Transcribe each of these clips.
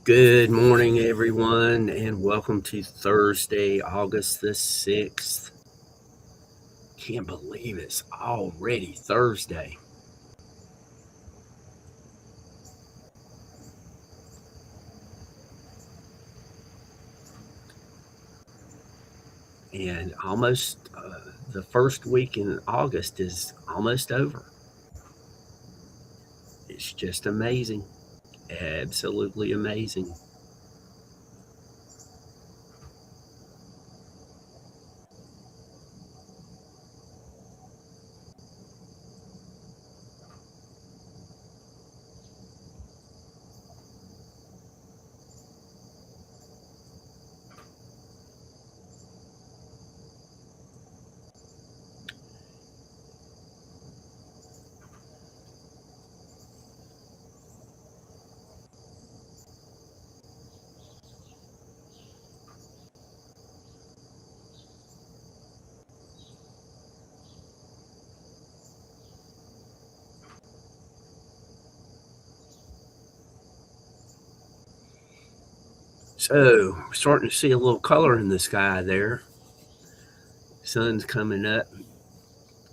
Good morning, everyone, and welcome to Thursday, August the 6th. Can't believe it's already Thursday. And almost the first week in August is almost over. It's just amazing. Absolutely amazing. So, we're starting to see a little color in the sky there. Sun's coming up,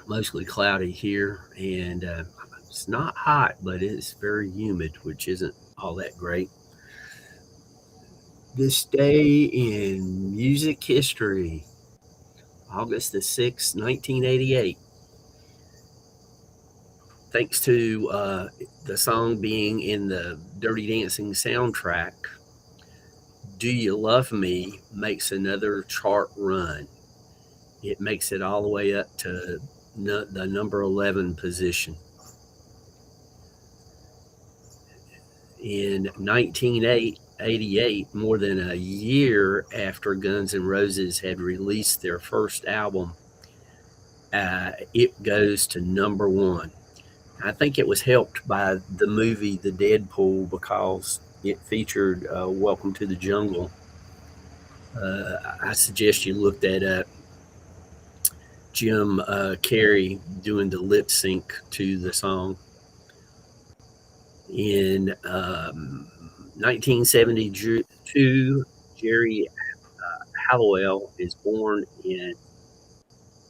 mostly cloudy here, and it's not hot, but it's very humid, which isn't all that great. This day in music history, August the 6th, 1988. Thanks to the song being in the Dirty Dancing soundtrack, Do You Love Me makes another chart run. It makes it all the way up to the number 11 position. In 1988, more than a year after Guns N' Roses had released their first album, it goes to number one. I think it was helped by the movie The Deadpool because it featured Welcome to the Jungle. I suggest you look that up. Jim Carrey doing the lip sync to the song. In 1972, Jerry Halliwell is born in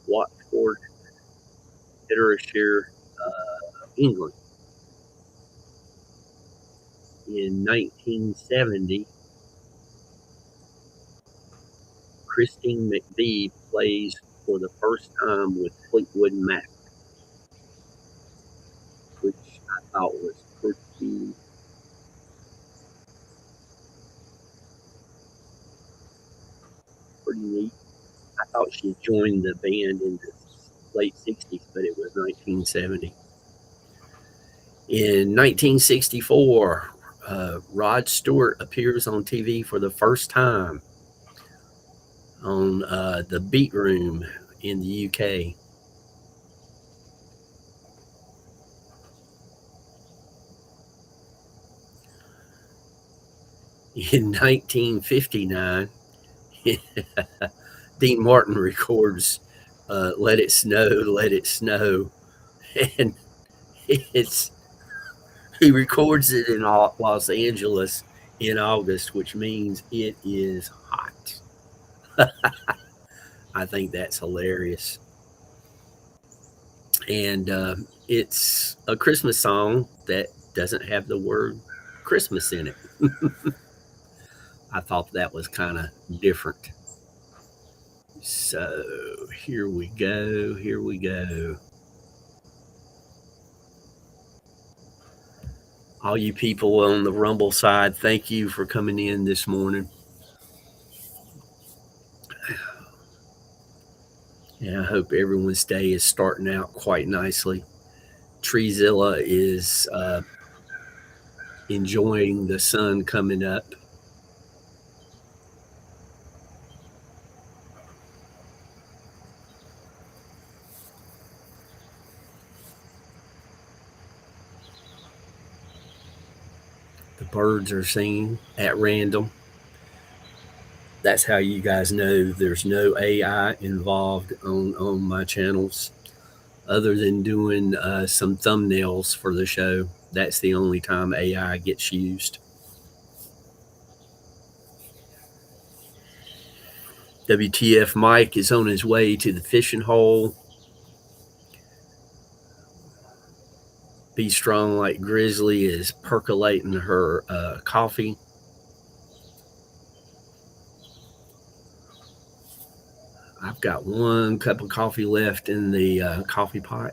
Watford, Hertfordshire, England. In 1970, Christine McVie plays for the first time with Fleetwood Mac, which I thought was pretty neat. I thought she joined the band in the late 60s, but it was 1970. In 1964, Rod Stewart appears on TV for the first time on The Beat Room in the UK. In 1959, Dean Martin records Let It Snow, Let It Snow. And he records it in Los Angeles in August, which means it is hot. I think that's hilarious. And it's a Christmas song that doesn't have the word Christmas in it. I thought that was kind of different. So here we go. Here we go. All you people on the Rumble side, thank you for coming in this morning. And I hope everyone's day is starting out quite nicely. Treezilla is enjoying the sun coming up. The birds are singing at random. That's how you guys know there's no AI involved on my channels other than doing some thumbnails for the show. That's the only time AI gets used. WTF Mike is on his way to the fishing hole. Be Strong Like Grizzly is percolating her coffee. I've got one cup of coffee left in the coffee pot.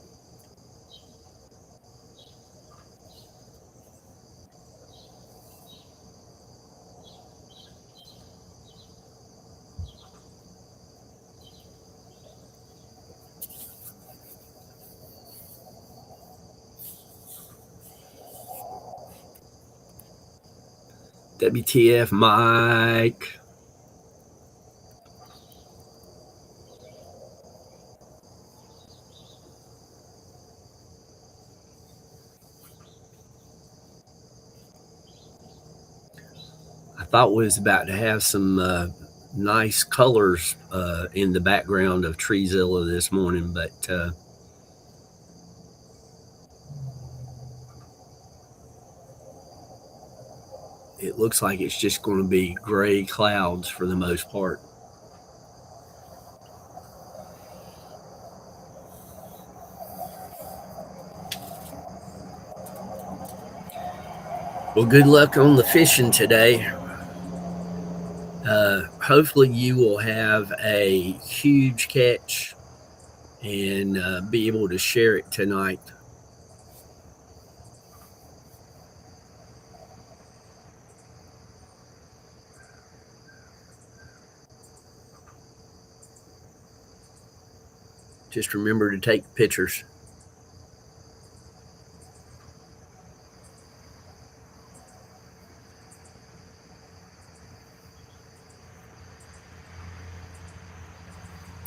WTF Mike. I thought we was about to have some nice colors in the background of Treezilla this morning, but it looks like it's just going to be gray clouds for the most part. Well, good luck on the fishing today. Hopefully, you will have a huge catch and be able to share it tonight. Just remember to take pictures.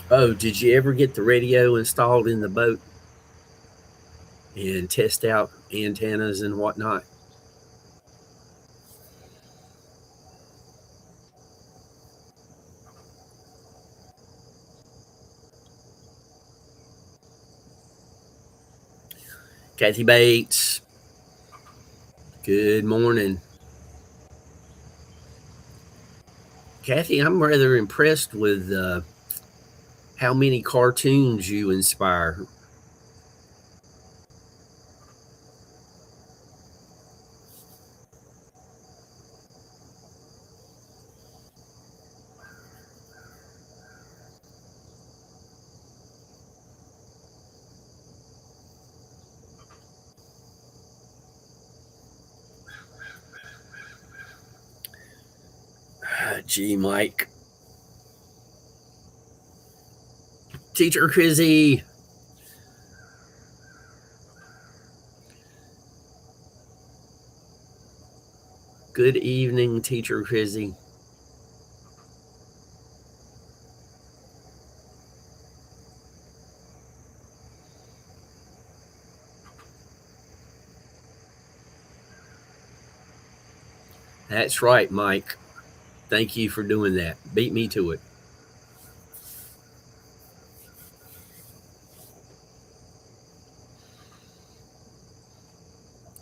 Oh, did you ever get the radio installed in the boat and test out antennas and whatnot? Kathy Bates, good morning. Kathy, I'm rather impressed with how many cartoons you inspire. Gee, Mike. Teacher Chrissy. Good evening, Teacher Chrissy. That's right, Mike. Thank you for doing that. Beat me to it.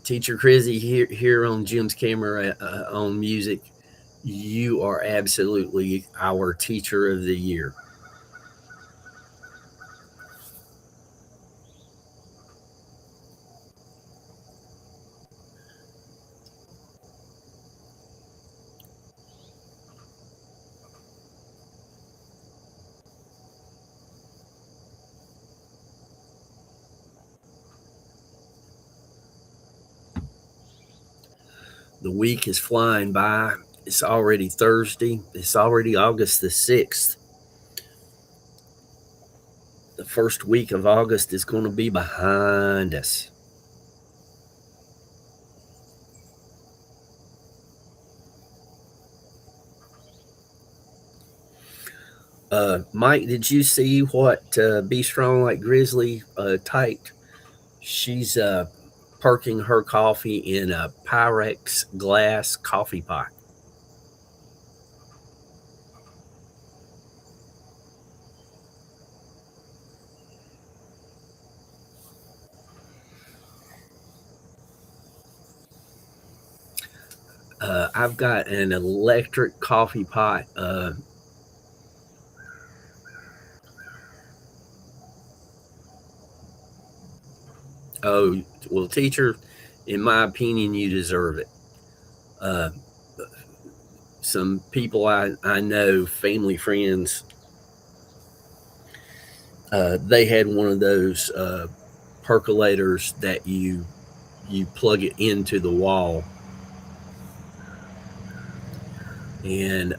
Teacher Chrissy here on Jim's camera on music. You are absolutely our teacher of the year. The week is flying by. It's already Thursday. It's already August the 6th. The first week of August is going to be behind us. Mike, did you see what Be Strong Like Grizzly typed? She's perking her coffee in a Pyrex glass coffee pot. I've got an electric coffee pot. Oh, well, teacher, in my opinion, you deserve it. Uh, some people I know, family, friends, they had one of those percolators that you plug it into the wall, and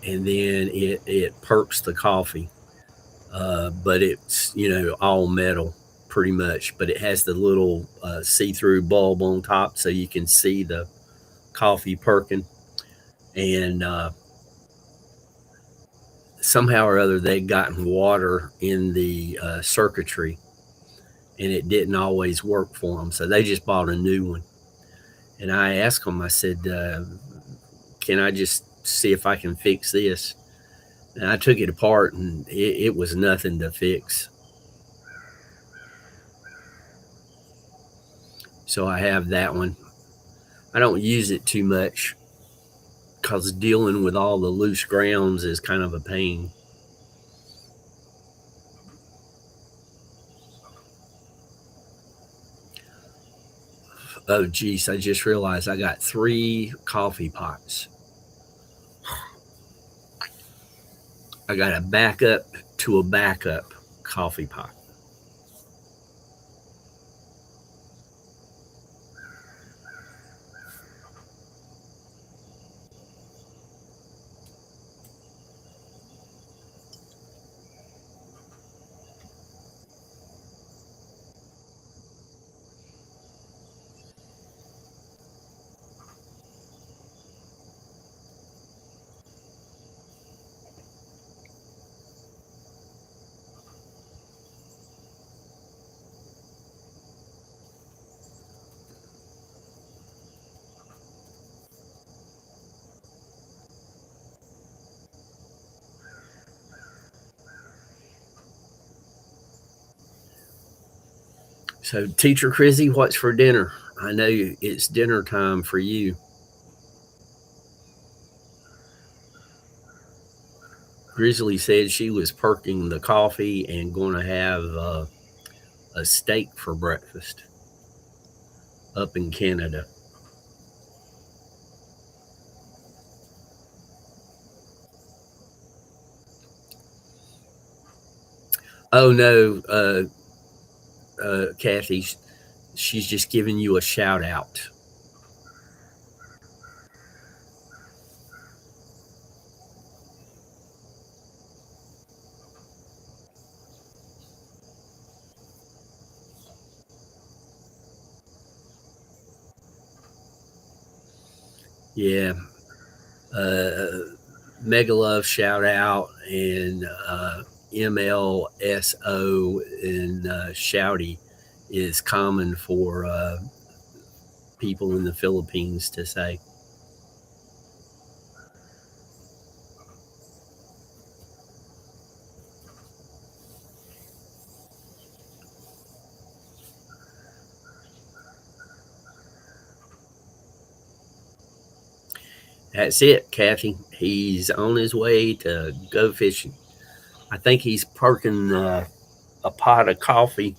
and then it perks the coffee. But it's all metal pretty much, but it has the little see-through bulb on top so you can see the coffee perking. And somehow or other they'd gotten water in the circuitry, and it didn't always work for them, so they just bought a new one. And I asked them, I said, can I just see if I can fix this? And I took it apart, and it was nothing to fix. So I have that one. I don't use it too much because dealing with all the loose grounds is kind of a pain. Oh, geez, I just realized I got 3 coffee pots. I got a backup to a backup coffee pot. So, Teacher Chrissy, what's for dinner? I know it's dinner time for you. Grizzly said she was perking the coffee and going to have a steak for breakfast up in Canada. Oh no, Kathy, she's just giving you a shout out. Yeah, uh, Mega Love shout out, and MLSO and Shouty is common for people in the Philippines to say. That's it, Kathy. He's on his way to go fishing. I think he's perking a pot of coffee,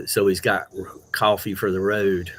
so he's got coffee for the road.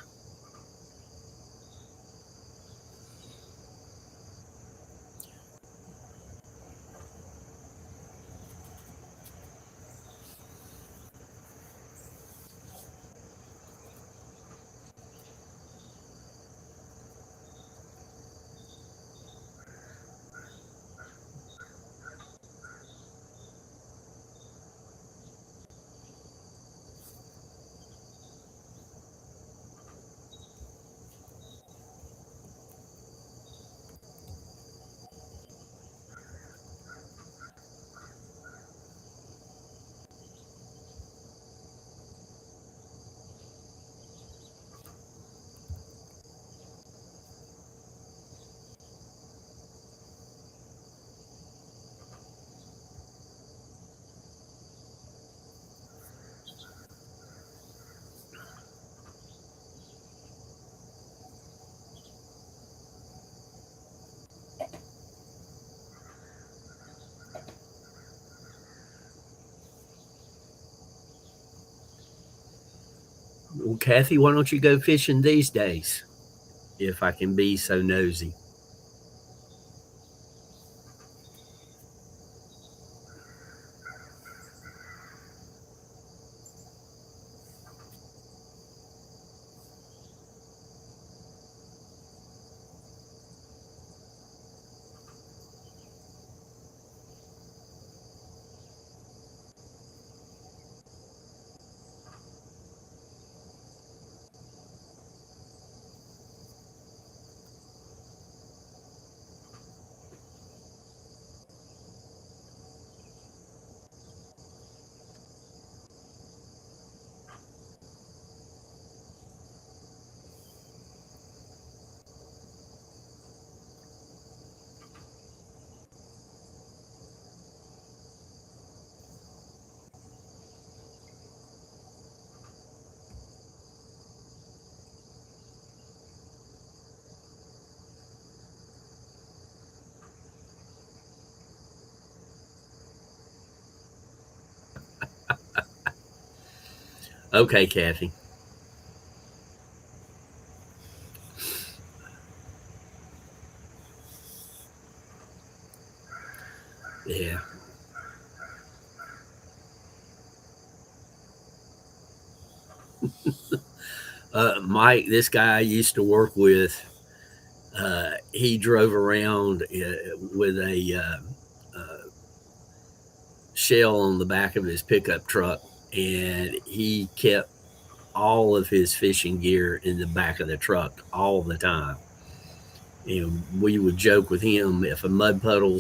Well, Kathy, why don't you go fishing these days? If I can be so nosy. Okay, Kathy. Yeah. Mike, this guy I used to work with, he drove around with a shell on the back of his pickup truck, and he kept all of his fishing gear in the back of the truck all the time. And we would joke with him, if a mud puddle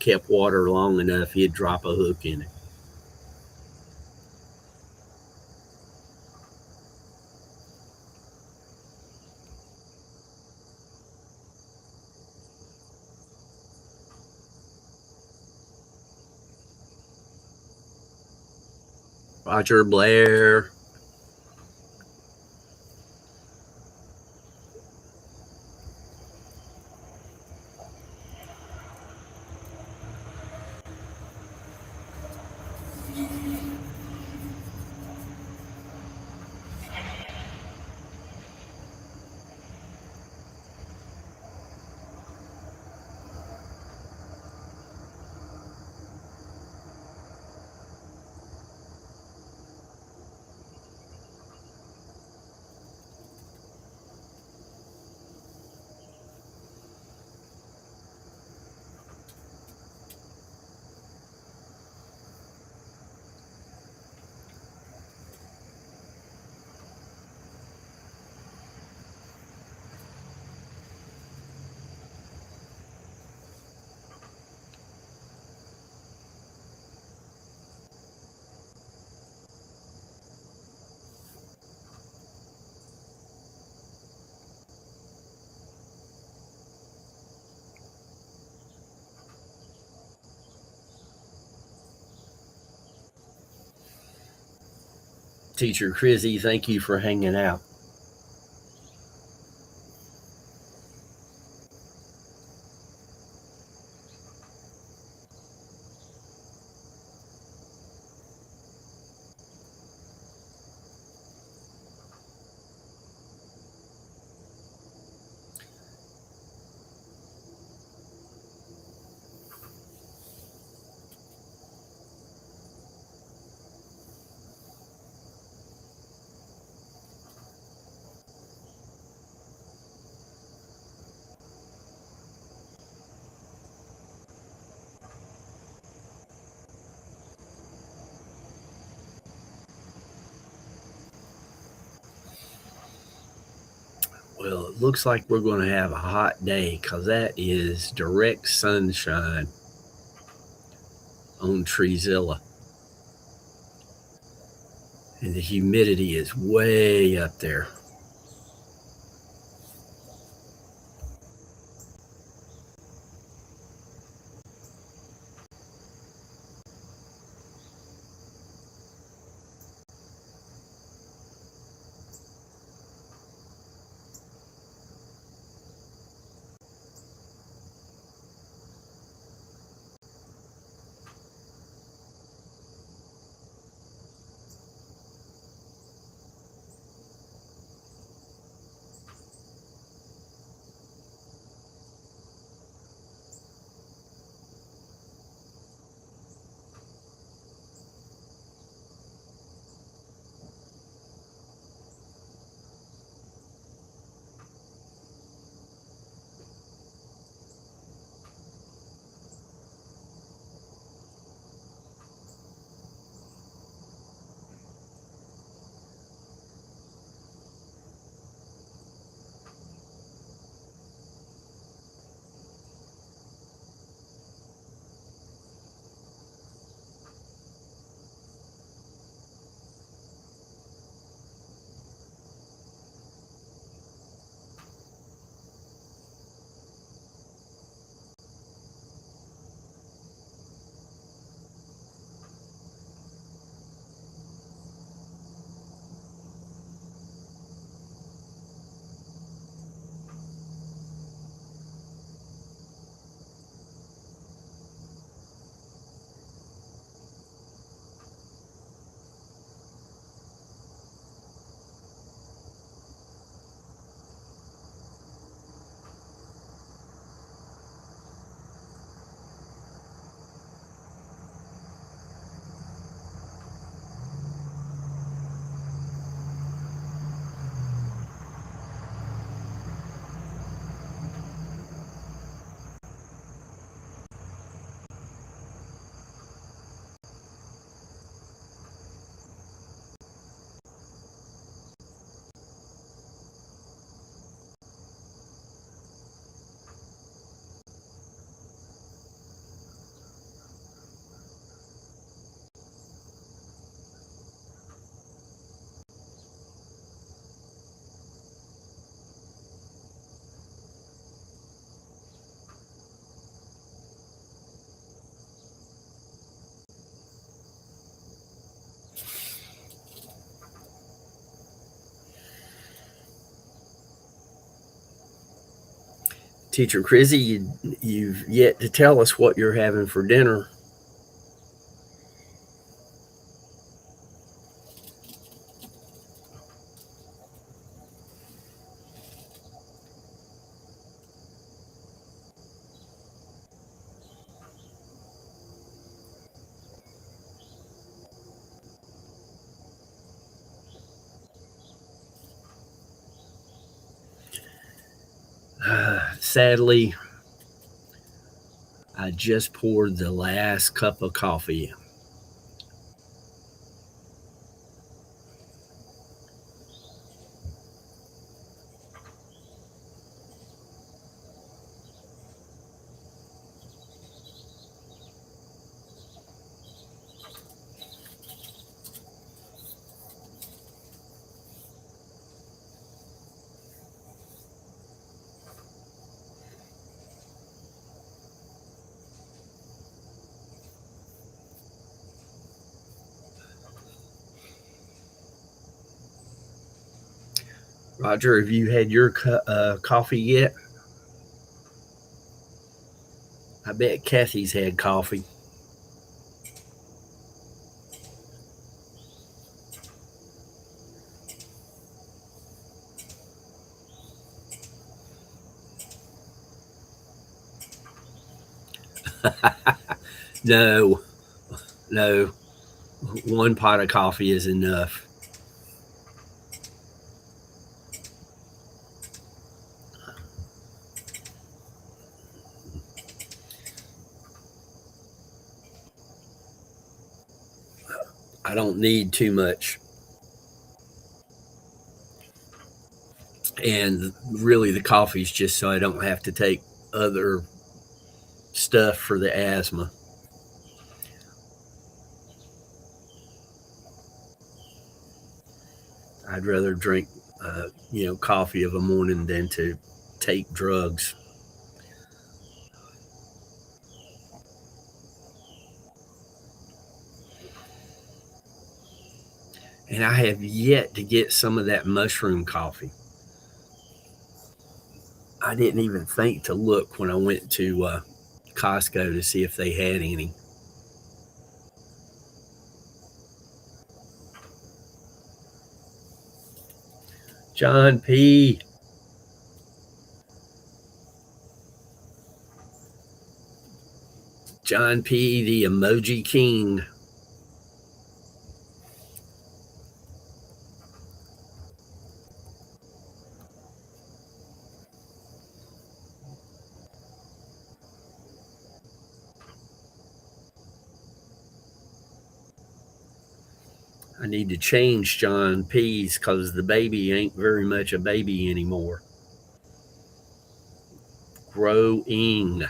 kept water long enough, he'd drop a hook in it. Roger Blair. Teacher Crizzy, thank you for hanging out. Well, it looks like we're going to have a hot day because that is direct sunshine on Treezilla. And the humidity is way up there. Teacher Crizzy, you've yet to tell us what you're having for dinner. Sadly, I just poured the last cup of coffee. Roger, have you had your coffee yet? I bet Kathy's had coffee. No, no, one pot of coffee is enough. I don't need too much. And really, the coffee's just so I don't have to take other stuff for the asthma. I'd rather drink, coffee of a morning than to take drugs. And I have yet to get some of that mushroom coffee. I didn't even think to look when I went to Costco to see if they had any. John P. John P. the Emoji King. I need to change John P.'s because the baby ain't very much a baby anymore. Growing.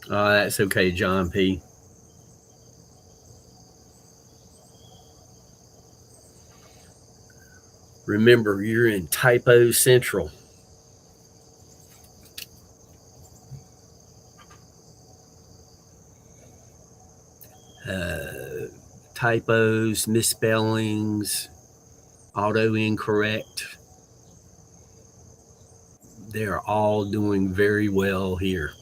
That's okay, John P. Remember, you're in Typo Central. Uh, Typos, misspellings, auto incorrect. They're all doing very well here.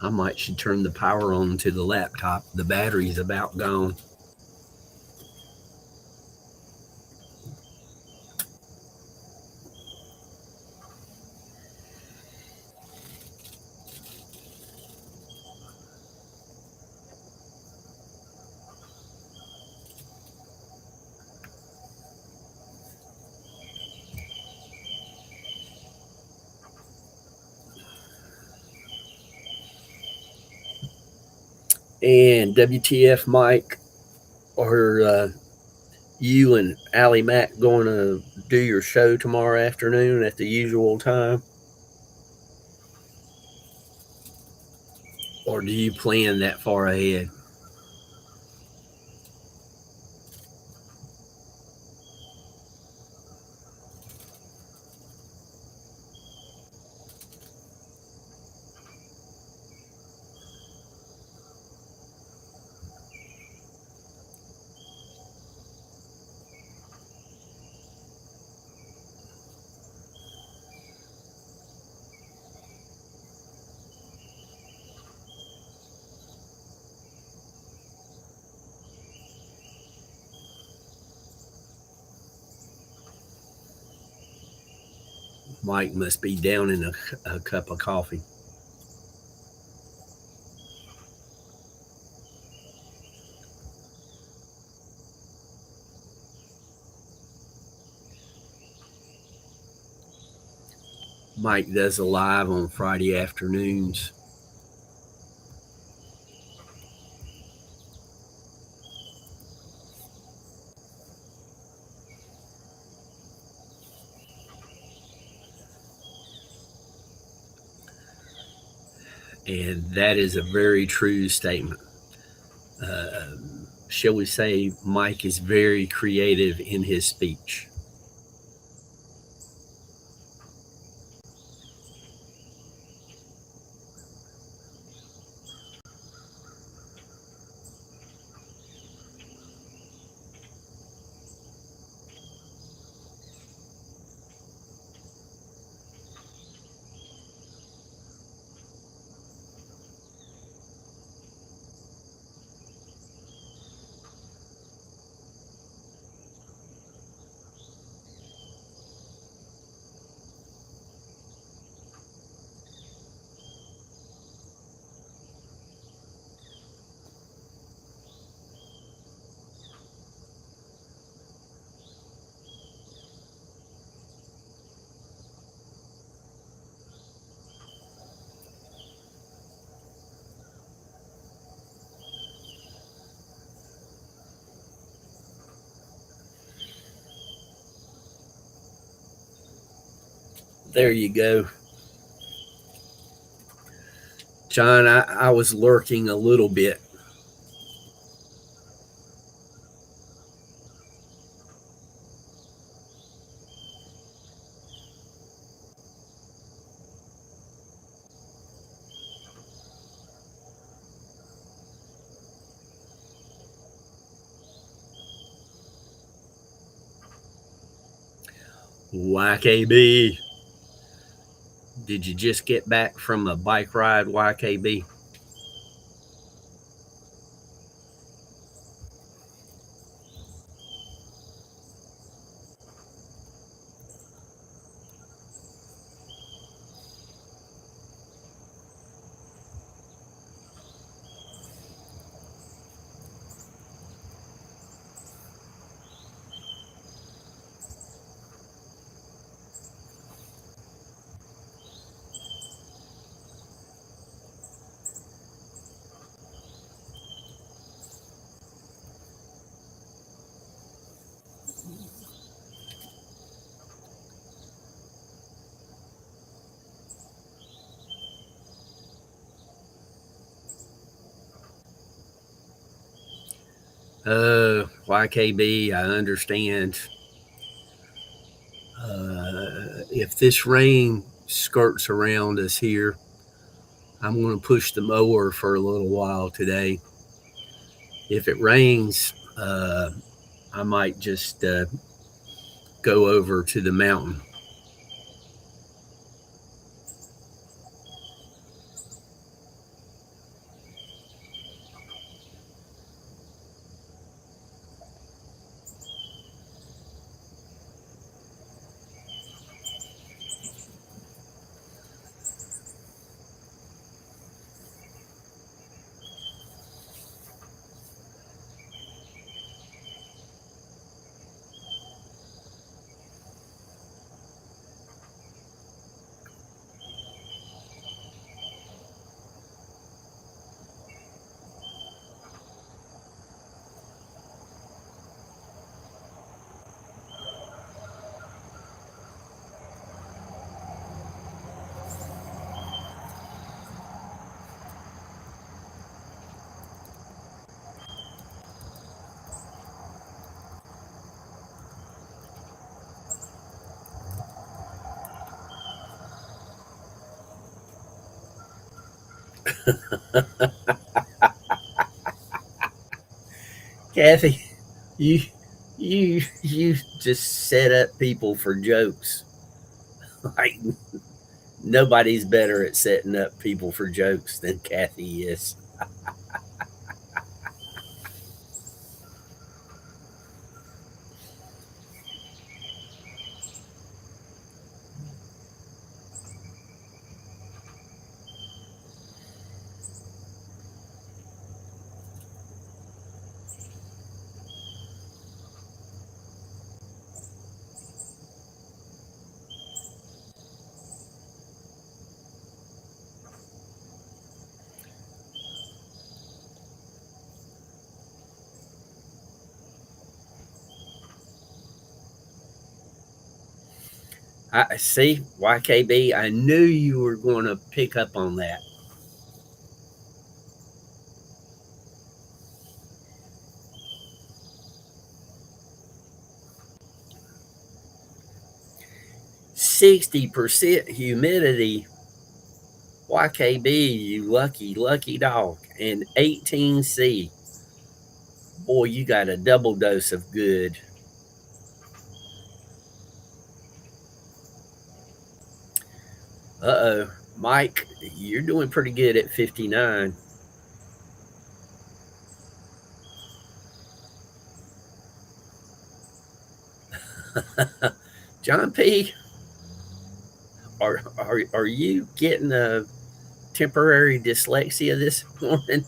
I might should turn the power on to the laptop. The battery's about gone. And WTF, Mike, are you and Allie Mack going to do your show tomorrow afternoon at the usual time? Or do you plan that far ahead? Mike must be down in a cup of coffee. Mike does a live on Friday afternoons. And that is a very true statement. Shall we say, Mike is very creative in his speech. There you go. John, I was lurking a little bit. YKB. Did you just get back from a bike ride, YKB? YKB, I understand. If this rain skirts around us here, I'm going to push the mower for a little while today. If it rains, I might just go over to the mountain. Kathy, you you just set up people for jokes. Like nobody's better at setting up people for jokes than Kathy is. I see YKB. I knew you were going to pick up on that. 60% humidity. YKB, you lucky dog. And 18C. Boy, you got a double dose of good. Uh oh. Mike, you're doing pretty good at 59. John P., are you getting a temporary dyslexia this morning?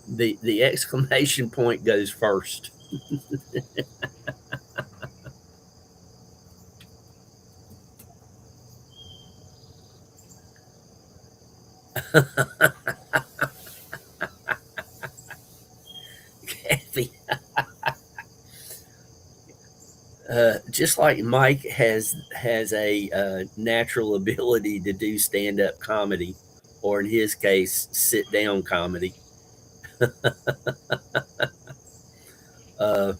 The exclamation point goes first. Kathy, just like Mike has a natural ability to do stand up comedy, or in his case, sit down comedy. uh,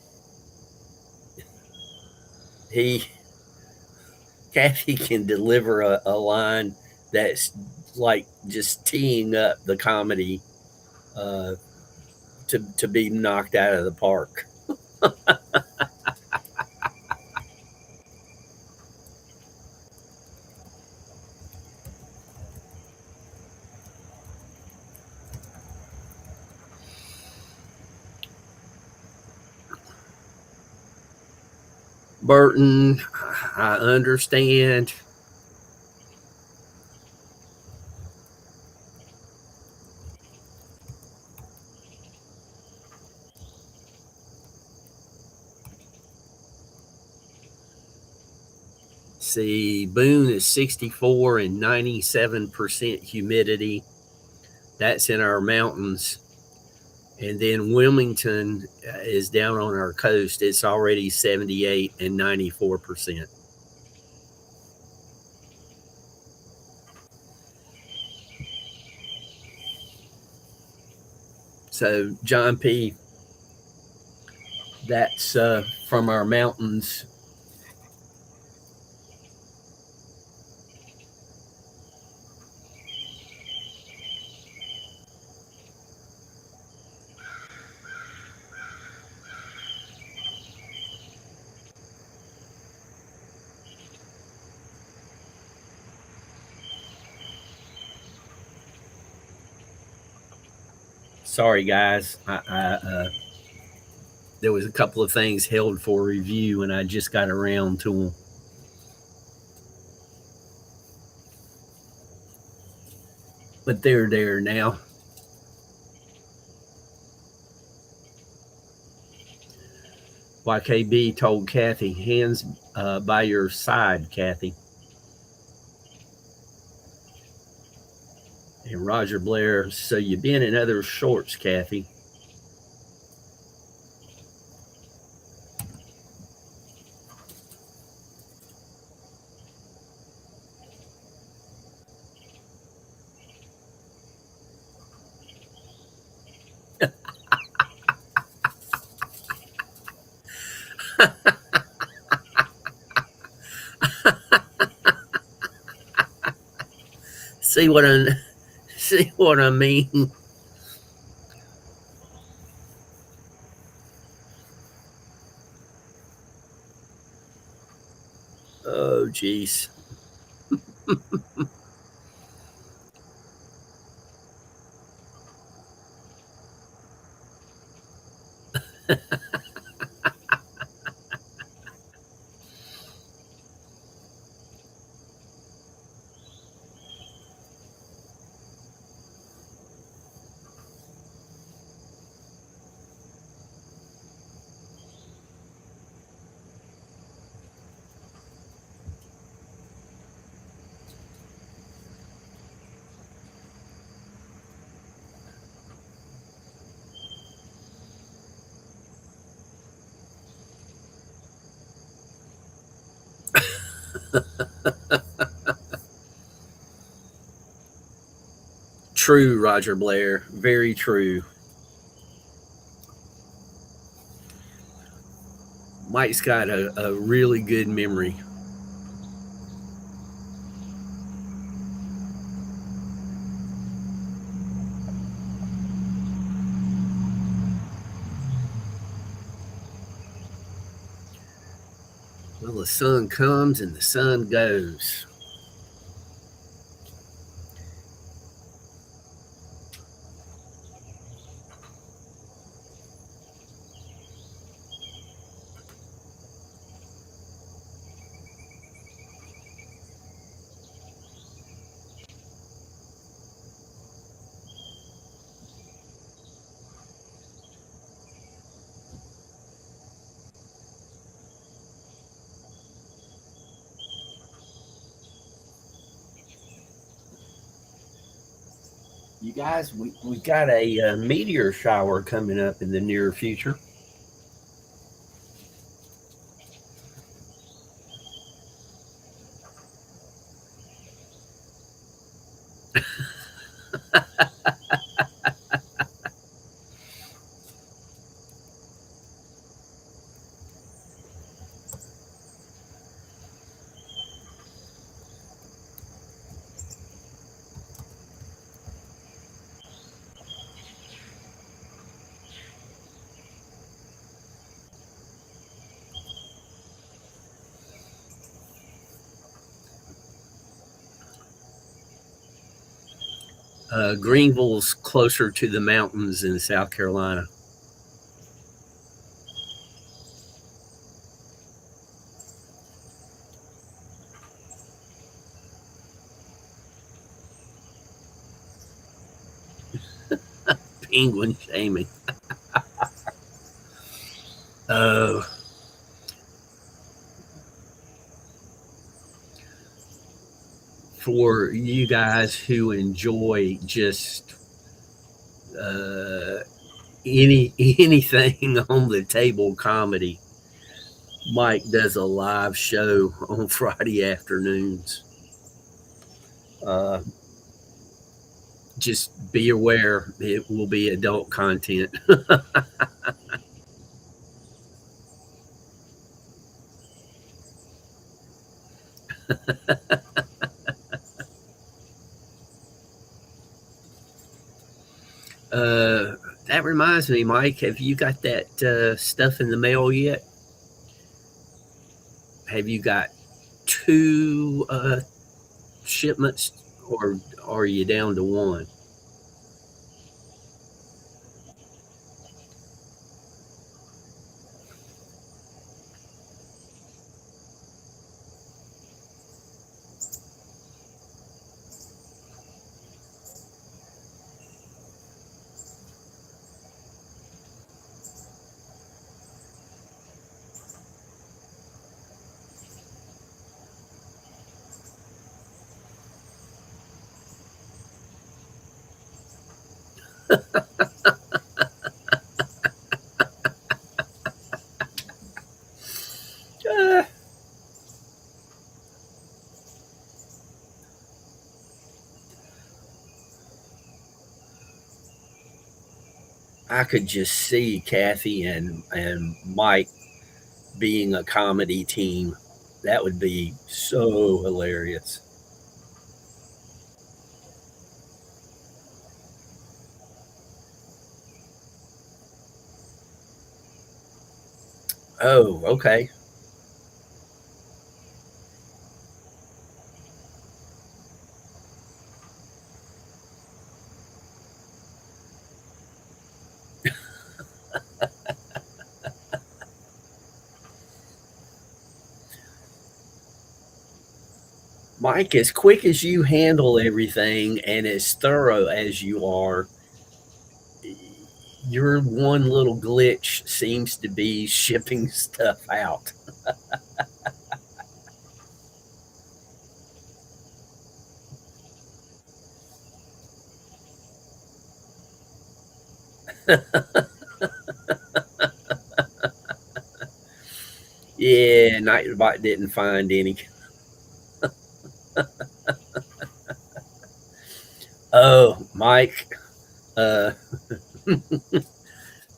he Kathy can deliver a line that's like just teeing up the comedy uh, to be knocked out of the park. Burton, I understand. See, Boone is 64 and 97% humidity. That's in our mountains. And then Wilmington is down on our coast. It's already 78 and 94%. So, John P., that's from our mountains. Sorry, guys. There was a couple of things held for review, and I just got around to them. But they're there now. YKB told Kathy, hands by your side, Kathy. And Roger Blair, so you've been in other shorts, Kathy. See what I see what I mean? Oh, jeez. True, Roger Blair. Very true. Mike's got a really good memory. Well, the sun comes and the sun goes. You guys, we got a meteor shower coming up in the near future. Greenville's closer to the mountains in South Carolina. Penguin shaming. Oh, for you guys who enjoy just uh, anything on the table comedy, Mike does a live show on Friday afternoons. Uh, just be aware it will be adult content. Uh, that reminds me, Mike, have you got that stuff in the mail yet? Have you got two shipments, or are you down to one? Uh, I could just see Kathy and Mike being a comedy team. That would be so hilarious. Oh, okay. Mike, as quick as you handle everything and as thorough as you are, your one little glitch seems to be shipping stuff out. Yeah, Nightbot didn't find any. Oh, Mike. Uh,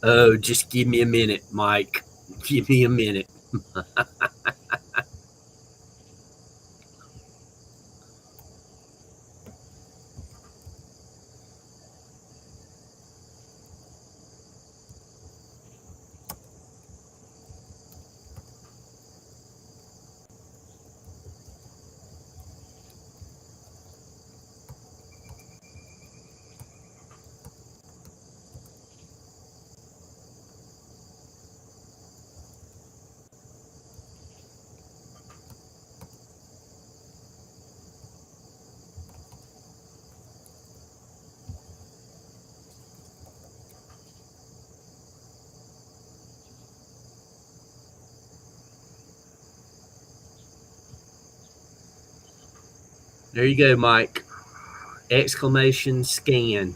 oh, just give me a minute, Mike. Give me a minute. There you go, Mike. Exclamation scan.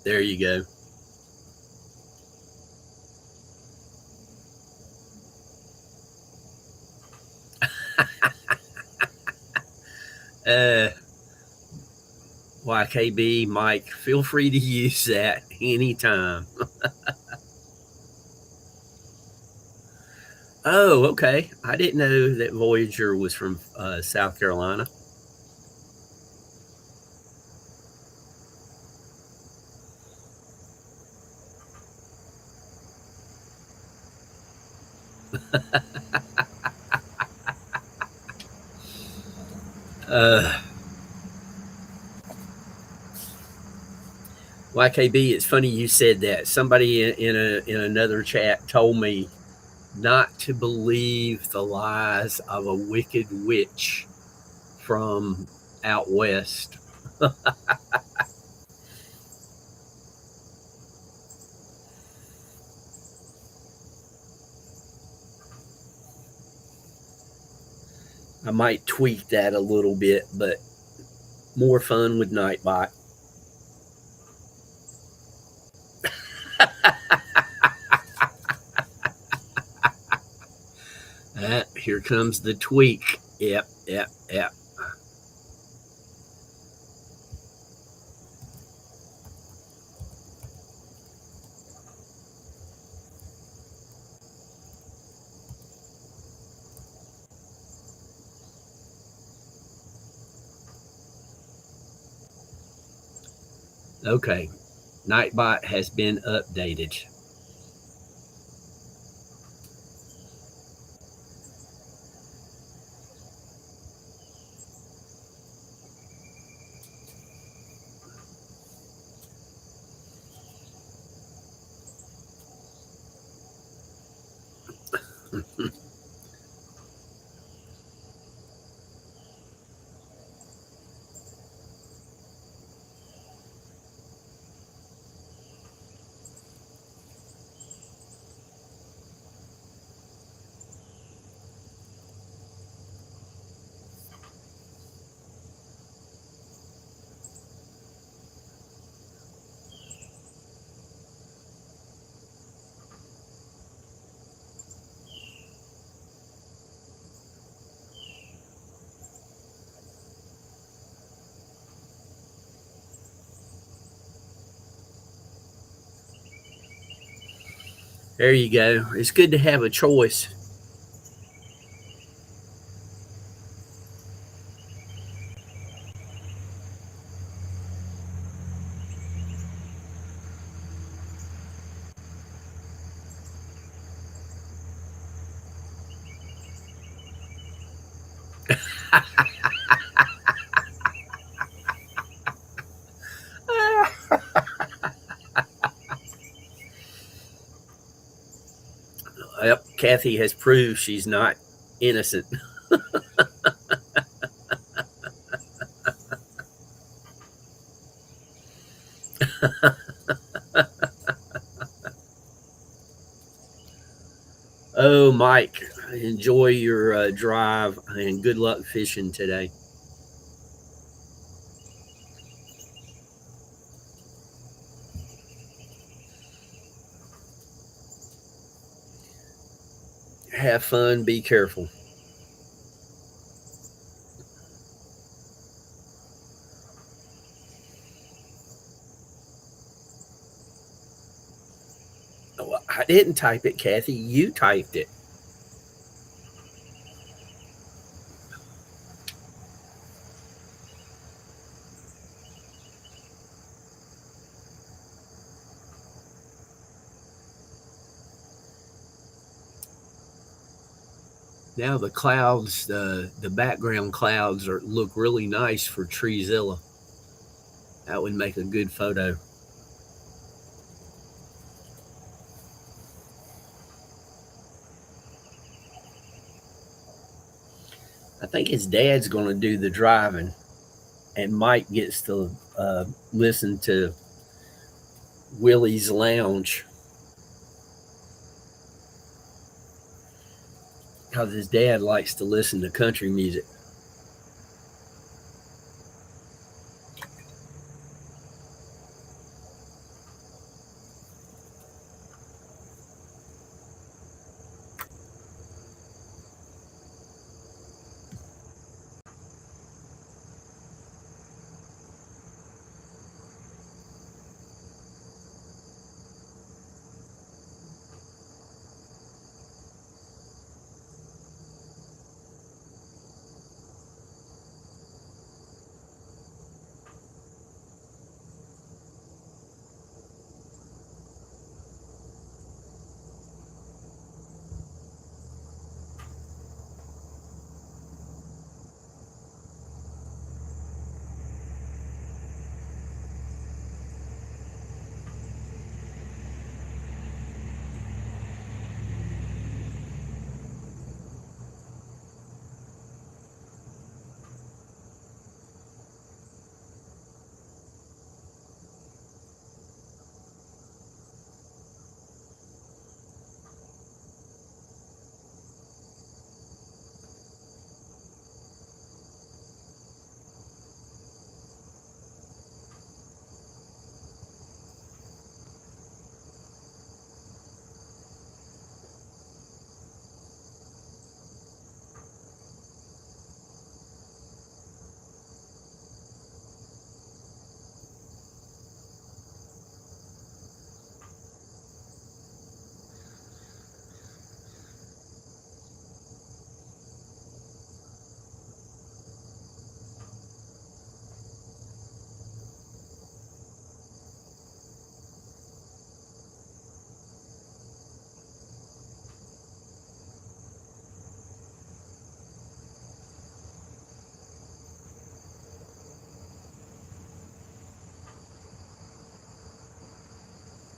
There you go. Uh, YKB, Mike, feel free to use that anytime. Oh, okay. I didn't know that Voyager was from South Carolina. Uh, YKB, it's funny you said that. Somebody in another chat told me not to believe the lies of a wicked witch from out west. I might tweak that a little bit, but more fun with Nightbot. Here comes the tweak. Yep, yep, yep. Okay, Nightbot has been updated. There you go. It's good to have a choice. Yep, Kathy has proved she's not innocent. Oh, Mike, enjoy your drive and good luck fishing today. Have fun. Be careful. Oh, I didn't type it, Kathy. You typed it. Now the clouds, the background clouds look really nice for Treezilla. That would make a good photo. I think his dad's going to do the driving, and Mike gets to listen to Willie's Lounge because his dad likes to listen to country music.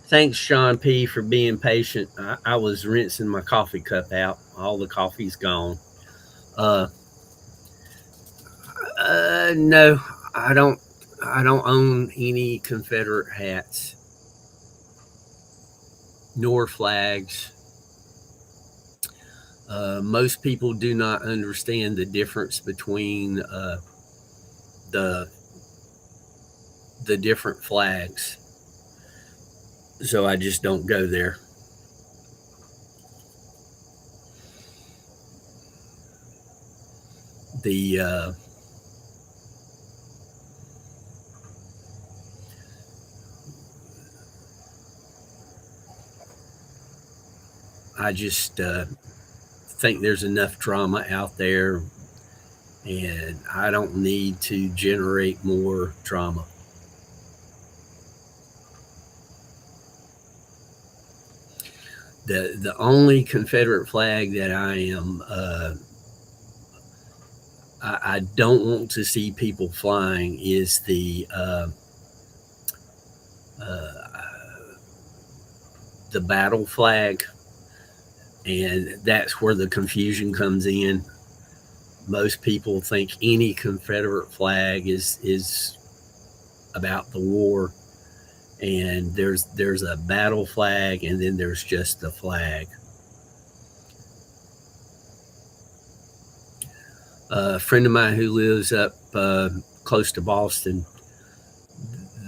Thanks, Sean P, for being patient. I was rinsing my coffee cup out. All the coffee's gone. Uh, no, I don't. I don't own any Confederate hats nor flags. Most people do not understand the difference between the the different flags, so I just don't go there. The I just think there's enough drama out there, and I don't need to generate more drama. The only Confederate flag that I don't want to see people flying is uh, the battle flag, and that's where the confusion comes in. Most people think any Confederate flag is about the war, and there's a battle flag, and then there's just the flag. A friend of mine who lives up close to Boston,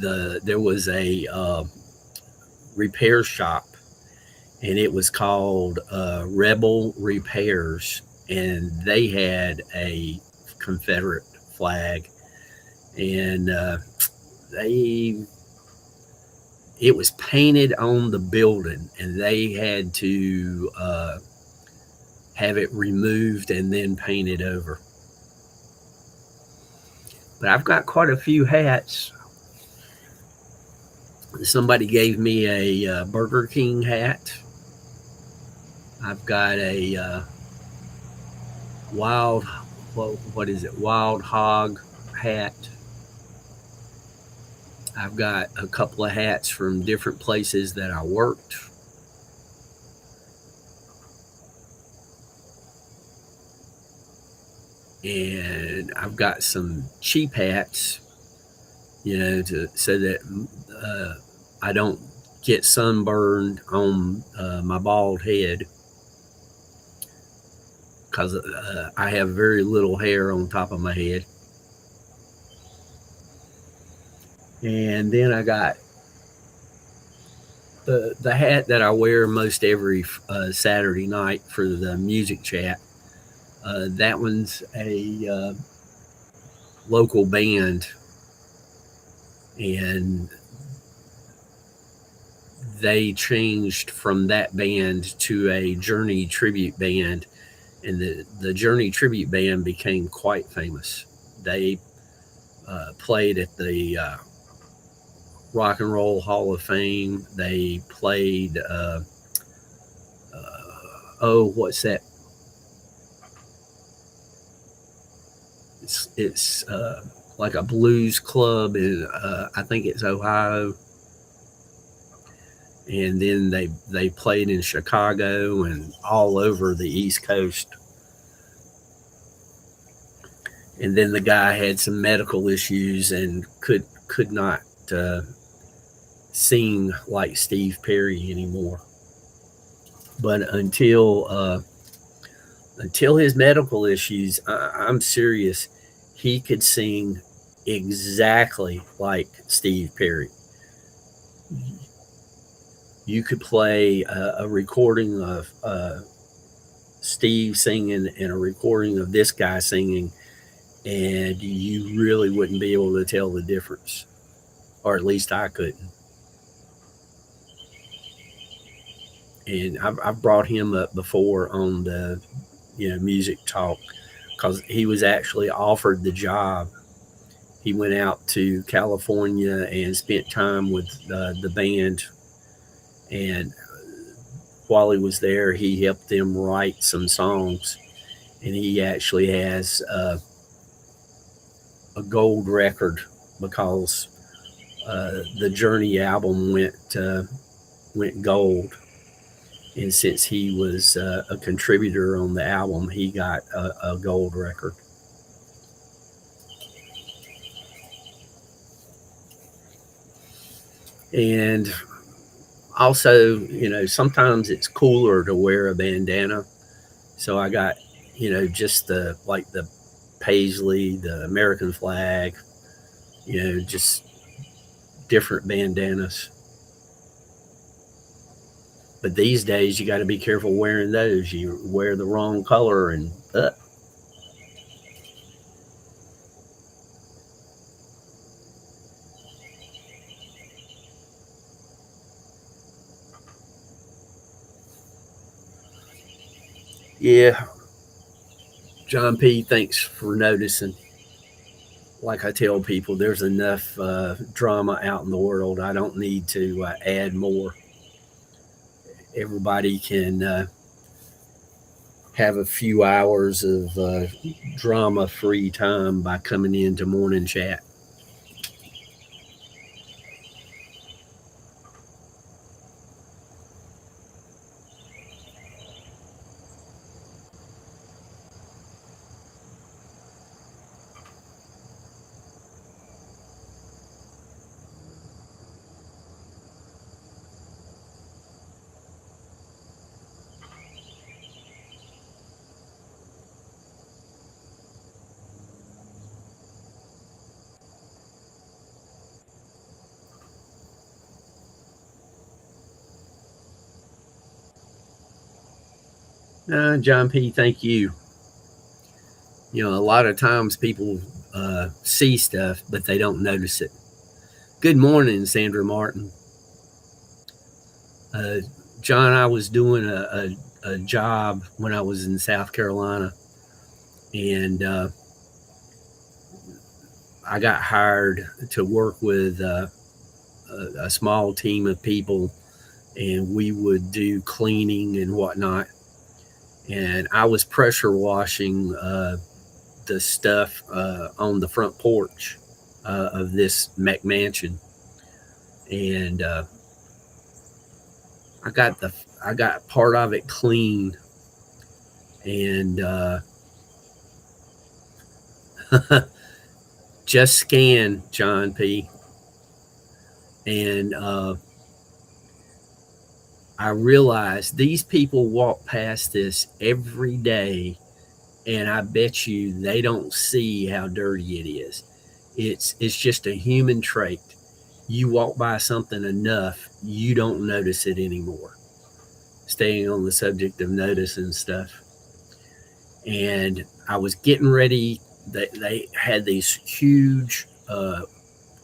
there was a repair shop, and it was called Rebel Repairs, and they had a Confederate flag, and they it was painted on the building, and they had to have it removed and then painted over. But I've got quite a few hats. Somebody gave me a Burger King hat. I've got a wild, what is it? Wild hog hat. I've got a couple of hats from different places that I worked. And I've got some cheap hats, so that I don't get sunburned on my bald head, because I have very little hair on top of my head. And then I got the hat that I wear most every Saturday night for the music chat. That one's a local band, and they changed from that band to a Journey tribute band, and the Journey tribute band became quite famous. They played at the Rock and Roll Hall of Fame. They played what's that? It's like a blues club in I think it's Ohio. And then they played in Chicago and all over the East Coast. And then the guy had some medical issues and could not sing like Steve Perry anymore. But until his medical issues, I'm serious, he could sing exactly like Steve Perry. You could play a recording of Steve singing and a recording of this guy singing, and you really wouldn't be able to tell the difference, or at least I couldn't. And I've brought him up before on the music talk, because he was actually offered the job. He went out to California and spent time with the band, and while he was there, he helped them write some songs, and he actually has a gold record, because the Journey album went gold, and since he was a contributor on the album, he got a gold record. And also, sometimes it's cooler to wear a bandana. So I got, just the paisley, the American flag, just different bandanas. But these days, you got to be careful wearing those. You wear the wrong color, and Yeah, John P., thanks for noticing. Like I tell people, there's enough drama out in the world. I don't need to add more. Everybody can have a few hours of drama free time by coming into morning chat. John P., thank you. You know, a lot of times people see stuff, but they don't notice it. Good morning, Sandra Martin. Uh, John, I was doing a job when I was in South Carolina, and I got hired to work with a small team of people, and we would do cleaning and whatnot. And I was pressure washing the stuff on the front porch of this McMansion, and I got part of it clean, and just scan John P. And I realized these people walk past this every day, and I bet you they don't see how dirty it is. It's just a human trait. You walk by something enough, you don't notice it anymore. Staying on the subject of noticing stuff. And I was getting ready. They had these huge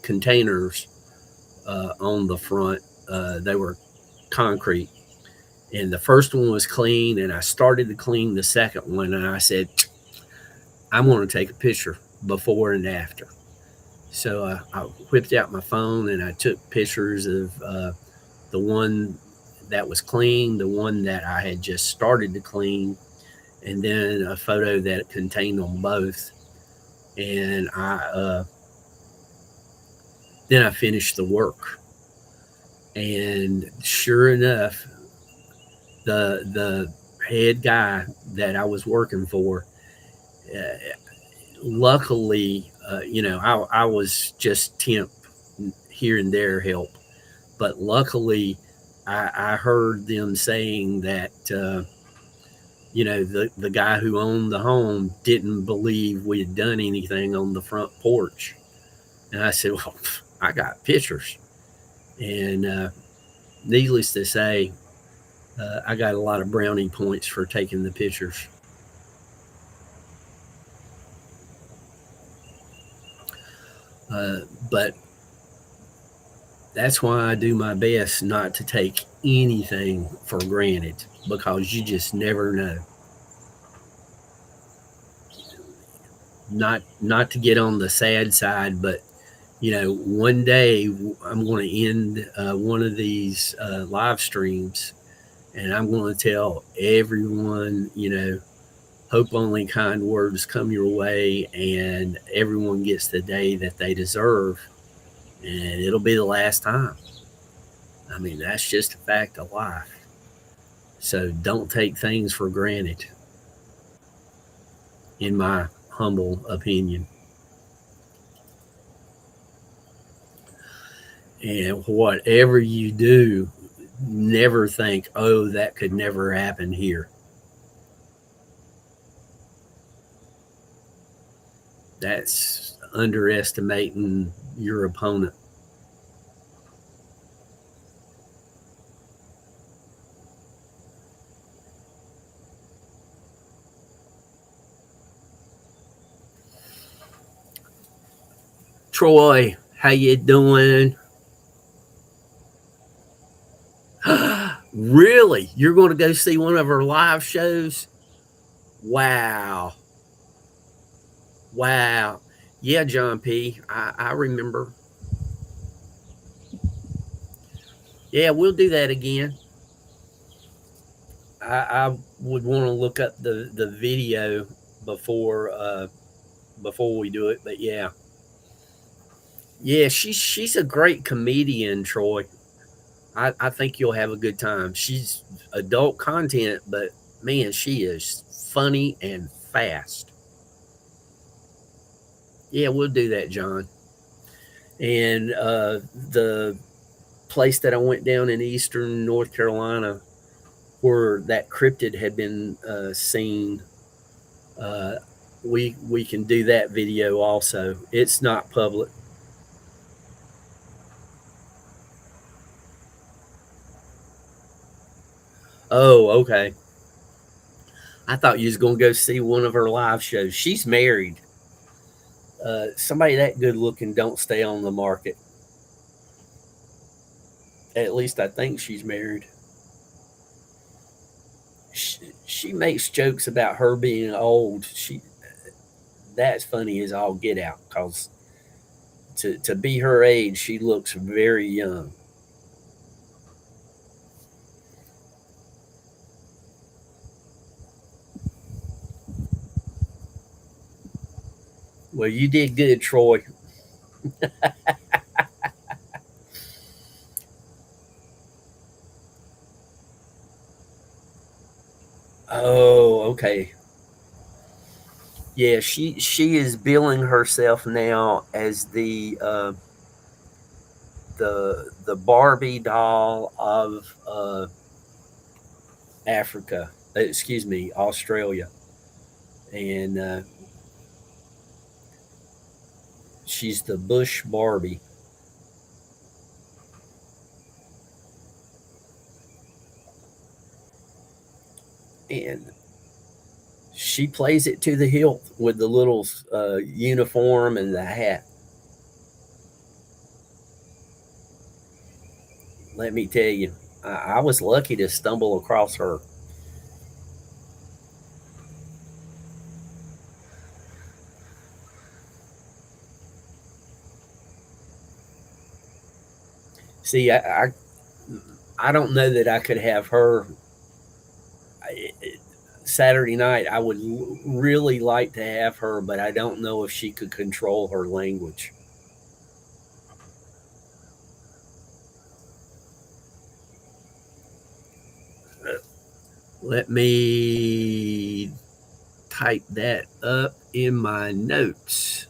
containers on the front. They were concrete. And the first one was clean, and I started to clean the second one, and I said, I'm going to take a picture before and after. So I whipped out my phone and I took pictures of the one that was clean, the one that I had just started to clean, and then a photo that contained them both. And then I finished the work. And sure enough, the head guy that I was working for, luckily, I was just temp here and there help, but luckily, I heard them saying that the guy who owned the home didn't believe we had done anything on the front porch, and I said, "Well, I got pictures," and needless to say, I got a lot of brownie points for taking the pictures. But that's why I do my best not to take anything for granted, because you just never know. Not to get on the sad side, but one day I'm going to end one of these live streams, and I'm going to tell everyone, hope only kind words come your way, and everyone gets the day that they deserve, and it'll be the last time. I mean, that's just a fact of life. So don't take things for granted, in my humble opinion. And whatever you do, never think, oh, that could never happen here. That's underestimating your opponent. Troy, how you doing? Really? You're going to go see one of our live shows? Wow. Wow. Yeah, John P. I remember. Yeah, we'll do that again. I would want to look up the video before before we do it, but yeah. Yeah, she's a great comedian, Troy. I think you'll have a good time. She's adult content, but man, she is funny and fast. Yeah, we'll do that, John. And the place that I went down in eastern North Carolina where that cryptid had been seen, uh, we can do that video also. It's not public. Oh, okay. I thought you was gonna go see one of her live shows. She's married. Somebody that good looking don't stay on the market. At least I think she's married. She makes jokes about her being old. That's funny as all get out because to be her age, she looks very young. Well, you did good, Troy. Oh, okay. Yeah, she is billing herself now as the Barbie doll of Africa. Excuse me, Australia, and she's the Bush Barbie, and she plays it to the hilt with the little uniform and the hat. Let me tell you, I was lucky to stumble across her. See, I don't know that I could have her Saturday night. I would really like to have her, but I don't know if she could control her language. Let me type that up in my notes.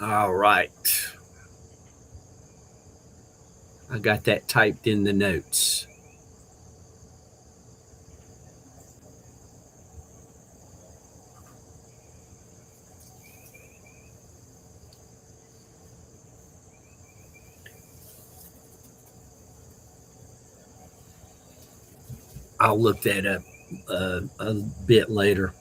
All right. I got that typed in the notes. I'll look that up a bit later.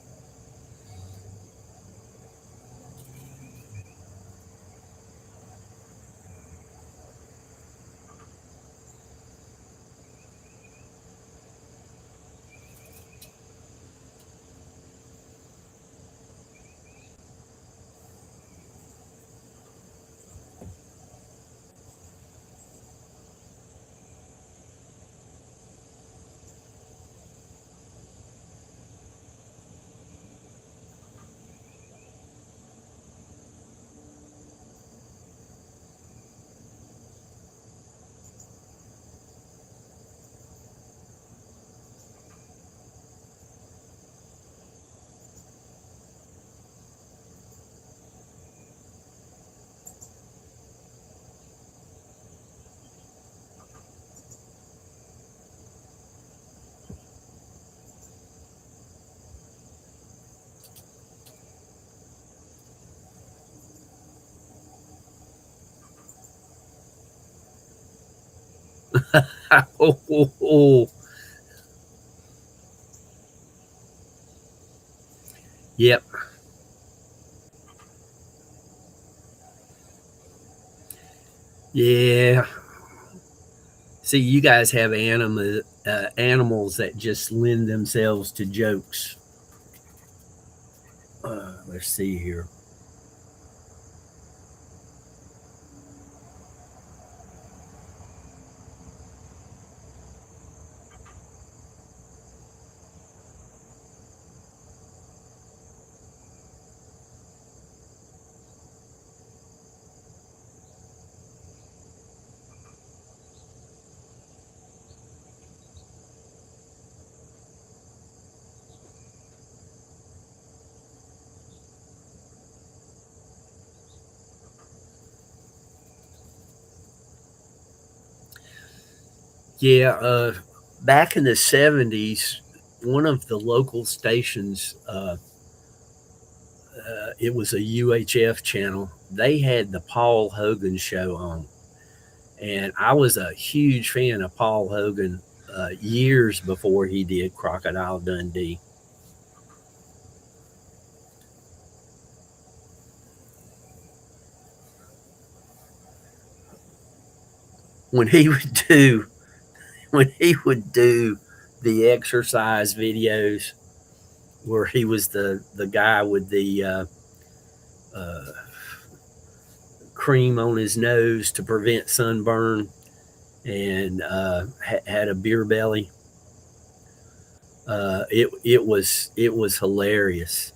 Oh, oh, oh. Yep. Yeah. See, you guys have animals that just lend themselves to jokes. Let's see here. Yeah, back in the 70s, one of the local stations, it was a UHF channel, they had the Paul Hogan show on. And I was a huge fan of Paul Hogan years before he did Crocodile Dundee. When he would do when he would do the exercise videos where he was the guy with the uh, cream on his nose to prevent sunburn and had a beer belly. It was hilarious.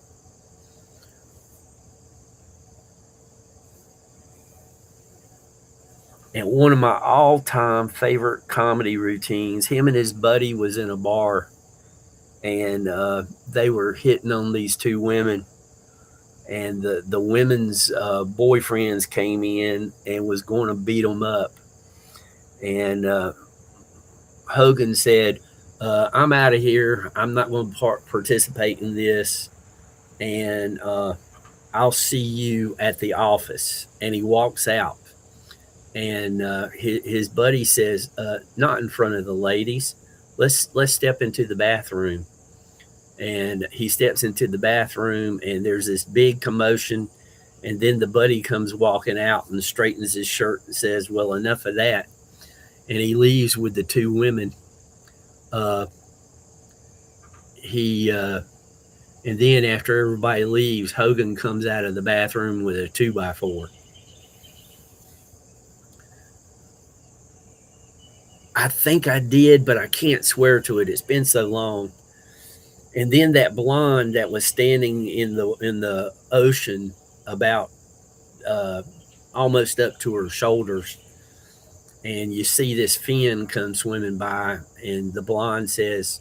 And one of my all-time favorite comedy routines, him and his buddy was in a bar, and they were hitting on these two women, and the women's boyfriends came in and was going to beat them up, and Hogan said, I'm out of here, I'm not going to participate in this, and I'll see you at the office. And he walks out, and his buddy says, "Not in front of the ladies. Let's step into the bathroom." And he steps into the bathroom, and there's this big commotion. And then the buddy comes walking out and straightens his shirt and says, "Well, enough of that." And he leaves with the two women. Uh, he and then after everybody leaves, Hogan comes out of the bathroom with a 2x4. I think I did, but I can't swear to it. It's been so long. And then that blonde that was standing in the ocean about uh, almost up to her shoulders, and you see this fin come swimming by, and the blonde says,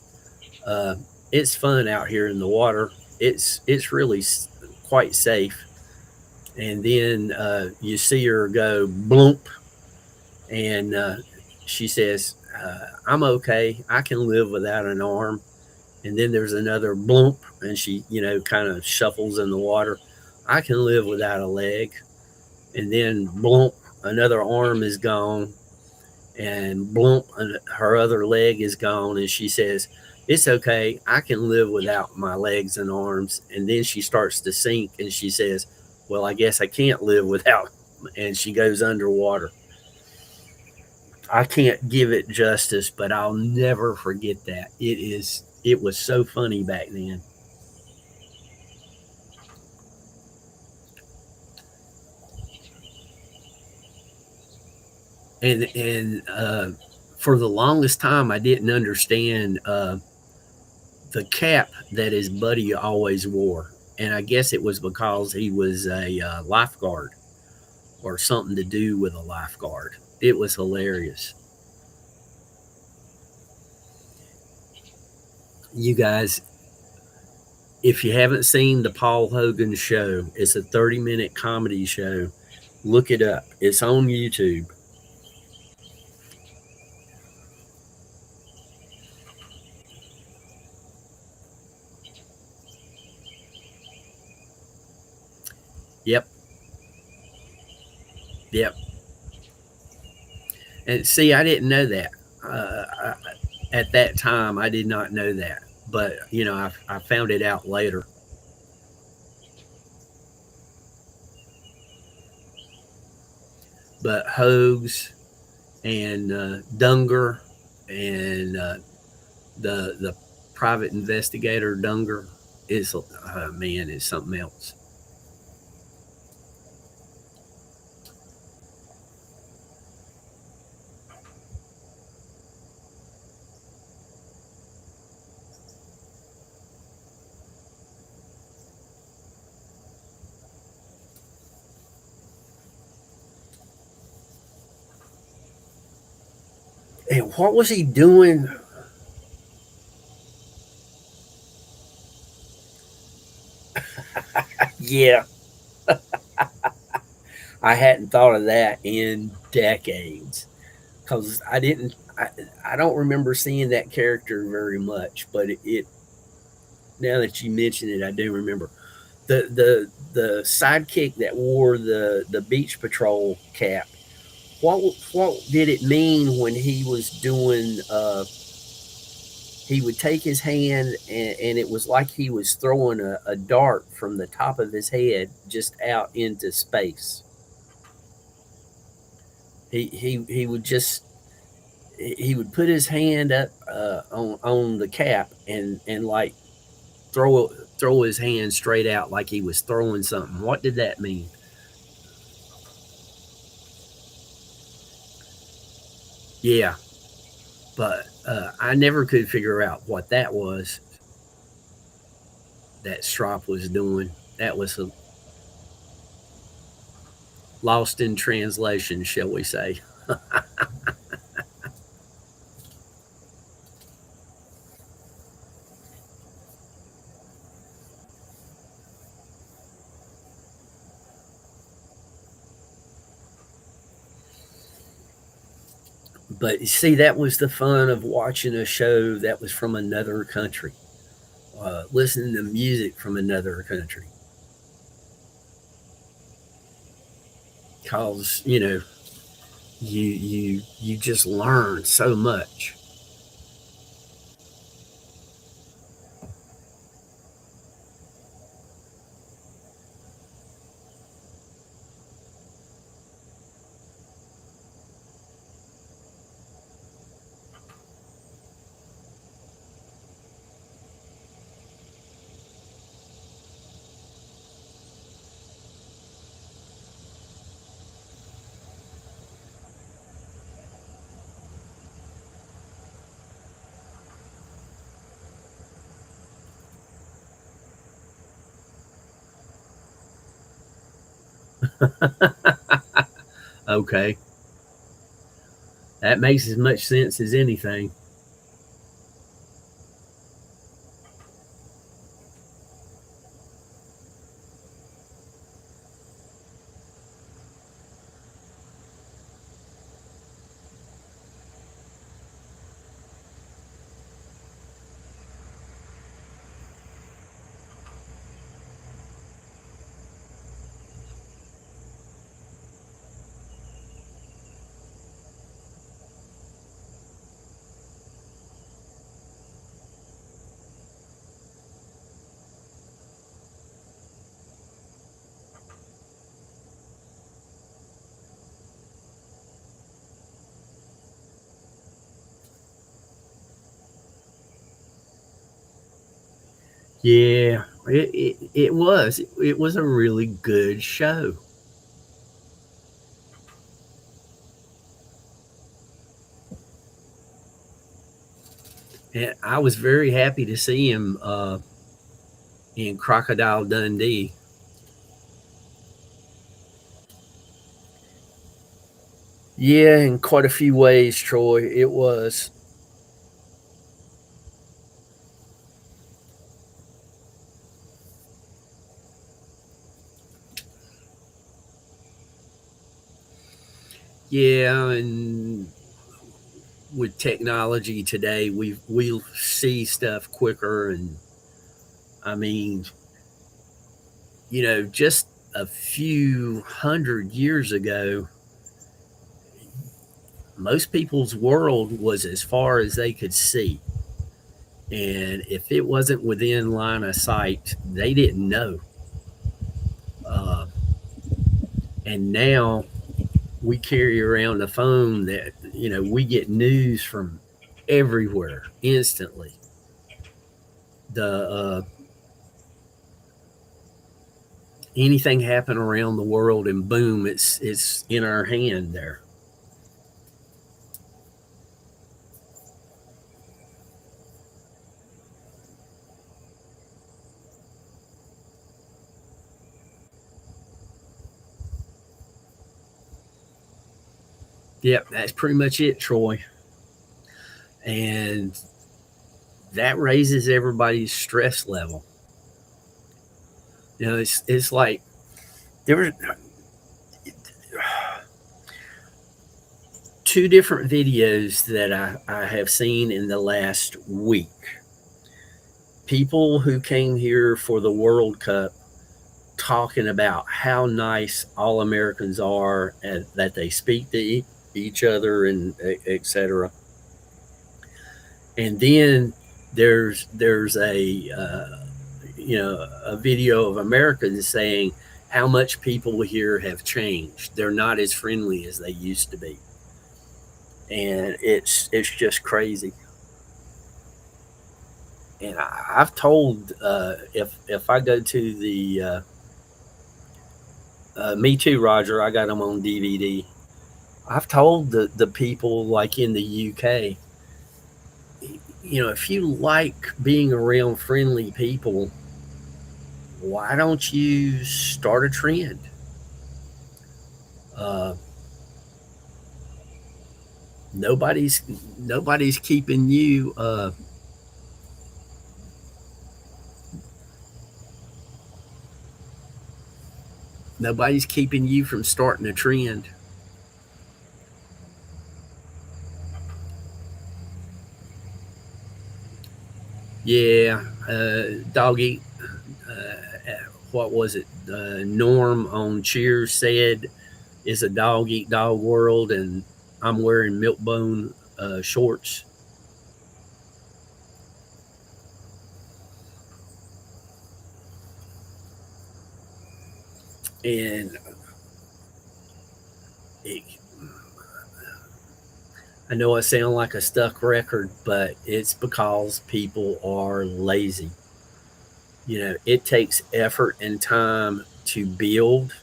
uh, "It's fun out here in the water. It's really quite safe." And then you see her go bloop, and she says, "I'm okay. I can live without an arm." And then there's another bloop, and she, kind of shuffles in the water. "I can live without a leg." And then bloop, another arm is gone, and bloop, her other leg is gone, and she says, "It's okay. I can live without my legs and arms." And then she starts to sink, and she says, "Well, I guess I can't live without," and she goes underwater. I can't give it justice, but I'll never forget that. It was so funny back then. And for the longest time, I didn't understand the cap that his buddy always wore, and I guess it was because he was a lifeguard or something to do with a lifeguard. It was hilarious. You guys, if you haven't seen the Paul Hogan show, it's a 30-minute comedy show. Look it up. It's on YouTube. Yep, yep. And see, I didn't know that. I, at that time, I did not know that, but I found it out later. But Hogs and Dunger and the private investigator Dunger is man is something else. And what was he doing? Yeah, I hadn't thought of that in decades because I don't remember seeing that character very much, but it now that you mention it, I do remember the sidekick that wore the beach patrol cap. What did it mean when he was doing? He would take his hand and it was like he was throwing a dart from the top of his head just out into space. He would just he would put his hand up on the cap and like throw throw his hand straight out like he was throwing something. What did that mean? Yeah, but I never could figure out what that was that Strop was doing. That was lost in translation, shall we say. But you see, that was the fun of watching a show that was from another country, listening to music from another country. Cause you just learn so much. Okay, that makes as much sense as anything. Yeah, it was. It was a really good show. And I was very happy to see him in Crocodile Dundee. Yeah, in quite a few ways, Troy. It was. Yeah, and with technology today, we see stuff quicker, and I mean, just a few hundred years ago, most people's world was as far as they could see. And if it wasn't within line of sight, they didn't know. Uh, and now we carry around a phone that, we get news from everywhere instantly. The Anything happen around the world, and boom, it's in our hand there. Yep, that's pretty much it, Troy. And that raises everybody's stress level. It's like there were two different videos that I have seen in the last week. People who came here for the World Cup talking about how nice all Americans are and that they speak to each other and etc. And then there's a video of Americans saying how much people here have changed. They're not as friendly as they used to be, and it's just crazy. And I've told if I go to the Me Too, Roger, I got them on DVD. I've told the people like in the UK, if you like being around friendly people, why don't you start a trend? Uh, nobody's nobody's keeping you. Nobody's keeping you from starting a trend. Yeah, doggy. What was it? Norm on Cheers said, "Is a dog eat dog world," and I'm wearing Milkbone shorts. And it, I know I sound like a stuck record, but it's because people are lazy. It takes effort and time to build.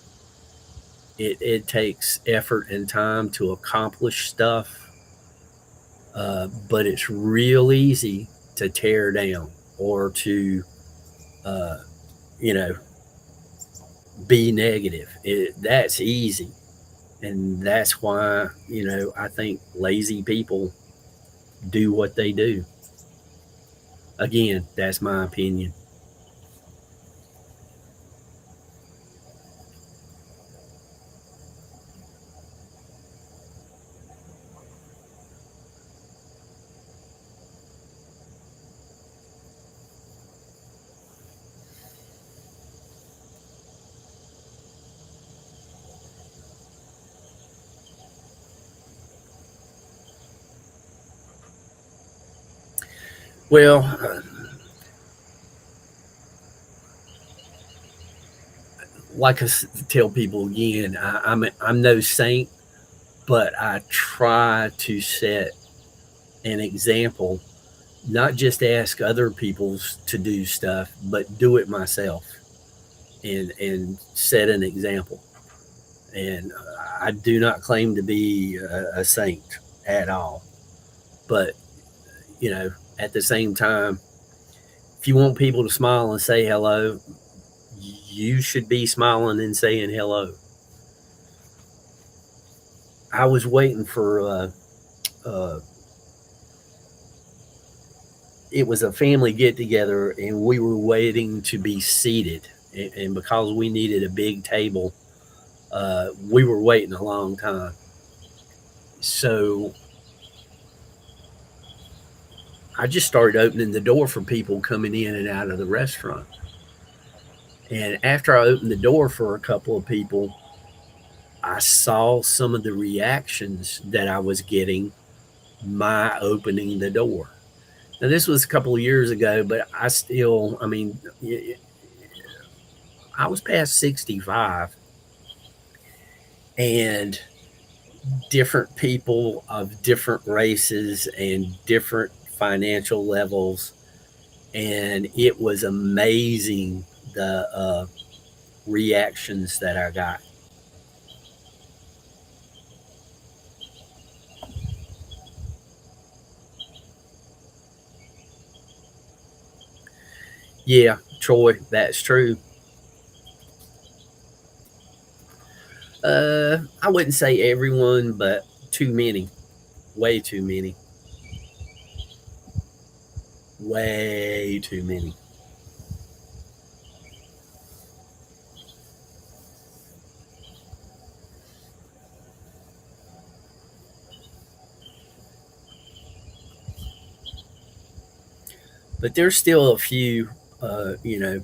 It takes effort and time to accomplish stuff, but it's real easy to tear down or to, uh, you know, be negative. That's easy. And that's why, I think lazy people do what they do. Again, that's my opinion. Well, like I tell people again, I'm no saint, but I try to set an example, not just ask other people to do stuff, but do it myself and set an example. And I do not claim to be a saint at all, but at the same time, if you want people to smile and say hello, you should be smiling and saying hello. I was waiting for uh, it was a family get together, and we were waiting to be seated. And because we needed a big table, we were waiting a long time. So I just started opening the door for people coming in and out of the restaurant. And after I opened the door for a couple of people, I saw some of the reactions that I was getting my opening the door. Now, this was a couple of years ago, but I still, I mean, I was past 65, and different people of different races and different financial levels. And it was amazing the reactions that I got. Yeah, Troy, that's true. I wouldn't say everyone, but too many, way too many, way too many. But there's still a few, you know,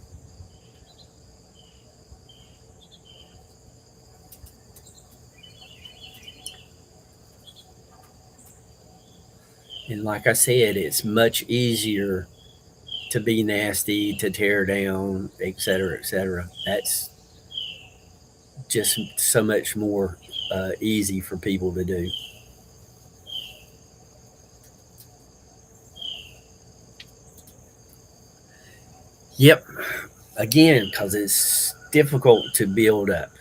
and like I said, it's much easier to be nasty, to tear down, et cetera, et cetera. That's just so much more easy for people to do. Yep. Again, because it's difficult to build up.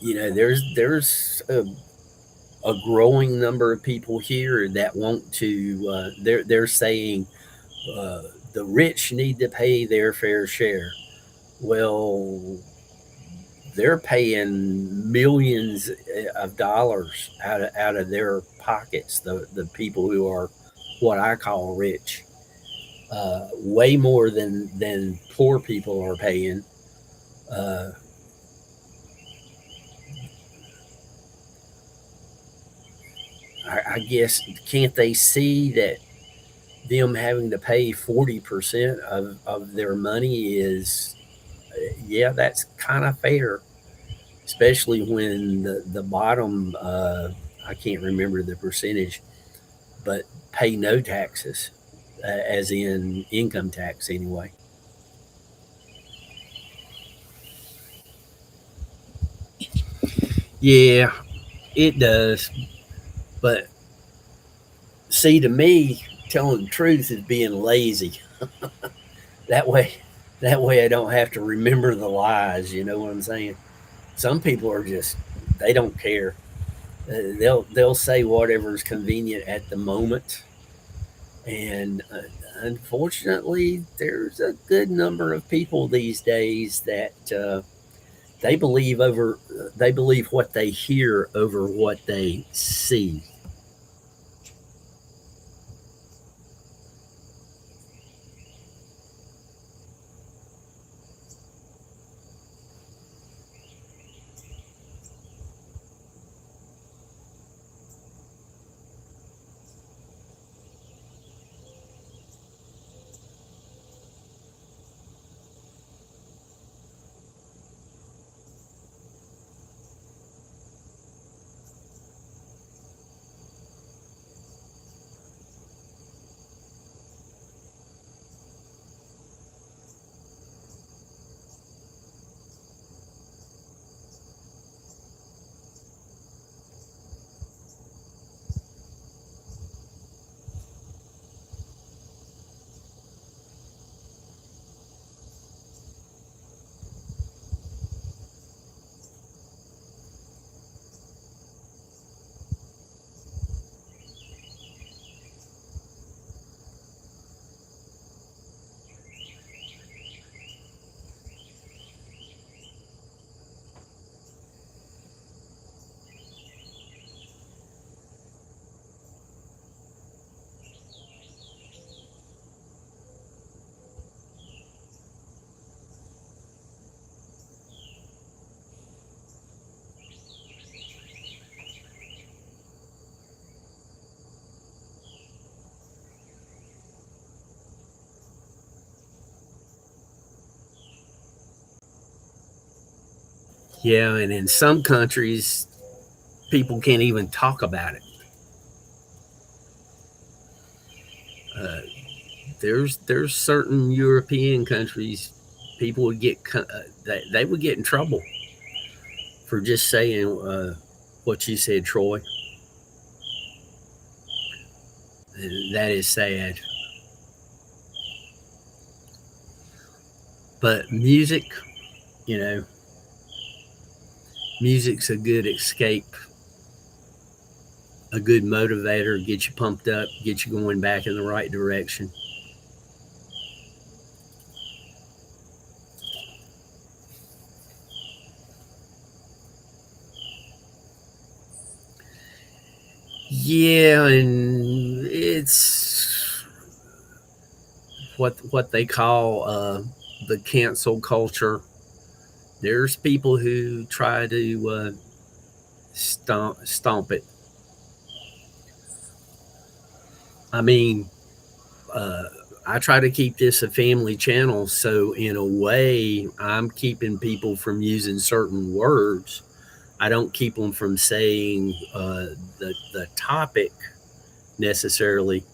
You know, there's a growing number of people here that want to. They're saying uh, the rich need to pay their fair share. Well, they're paying millions of dollars out of their pockets. The people who are what I call rich, way more than poor people are paying. Uh, I guess can't they see that them having to pay 40% of their money is, yeah, that's kind of fair, especially when the bottom, I can't remember the percentage, but pay no taxes, as in income tax anyway. Yeah, it does. But see, to me, telling the truth is being lazy. That way, that way I don't have to remember the lies. You know what I'm saying? Some people are just they don't care. They'll say whatever's convenient at the moment, and unfortunately, there's a good number of people these days that they believe what they hear over what they see. Yeah, and in some countries, people can't even talk about it. Uh, there's certain European countries, people would get they would get in trouble for just saying what you said, Troy. And that is sad. But music, you know, music's a good escape, a good motivator, get you pumped up, get you going back in the right direction. Yeah, and it's what they call the cancel culture. There's people who try to stomp it. I mean, uh, I try to keep this a family channel, so in a way, I'm keeping people from using certain words. I don't keep them from saying the topic necessarily.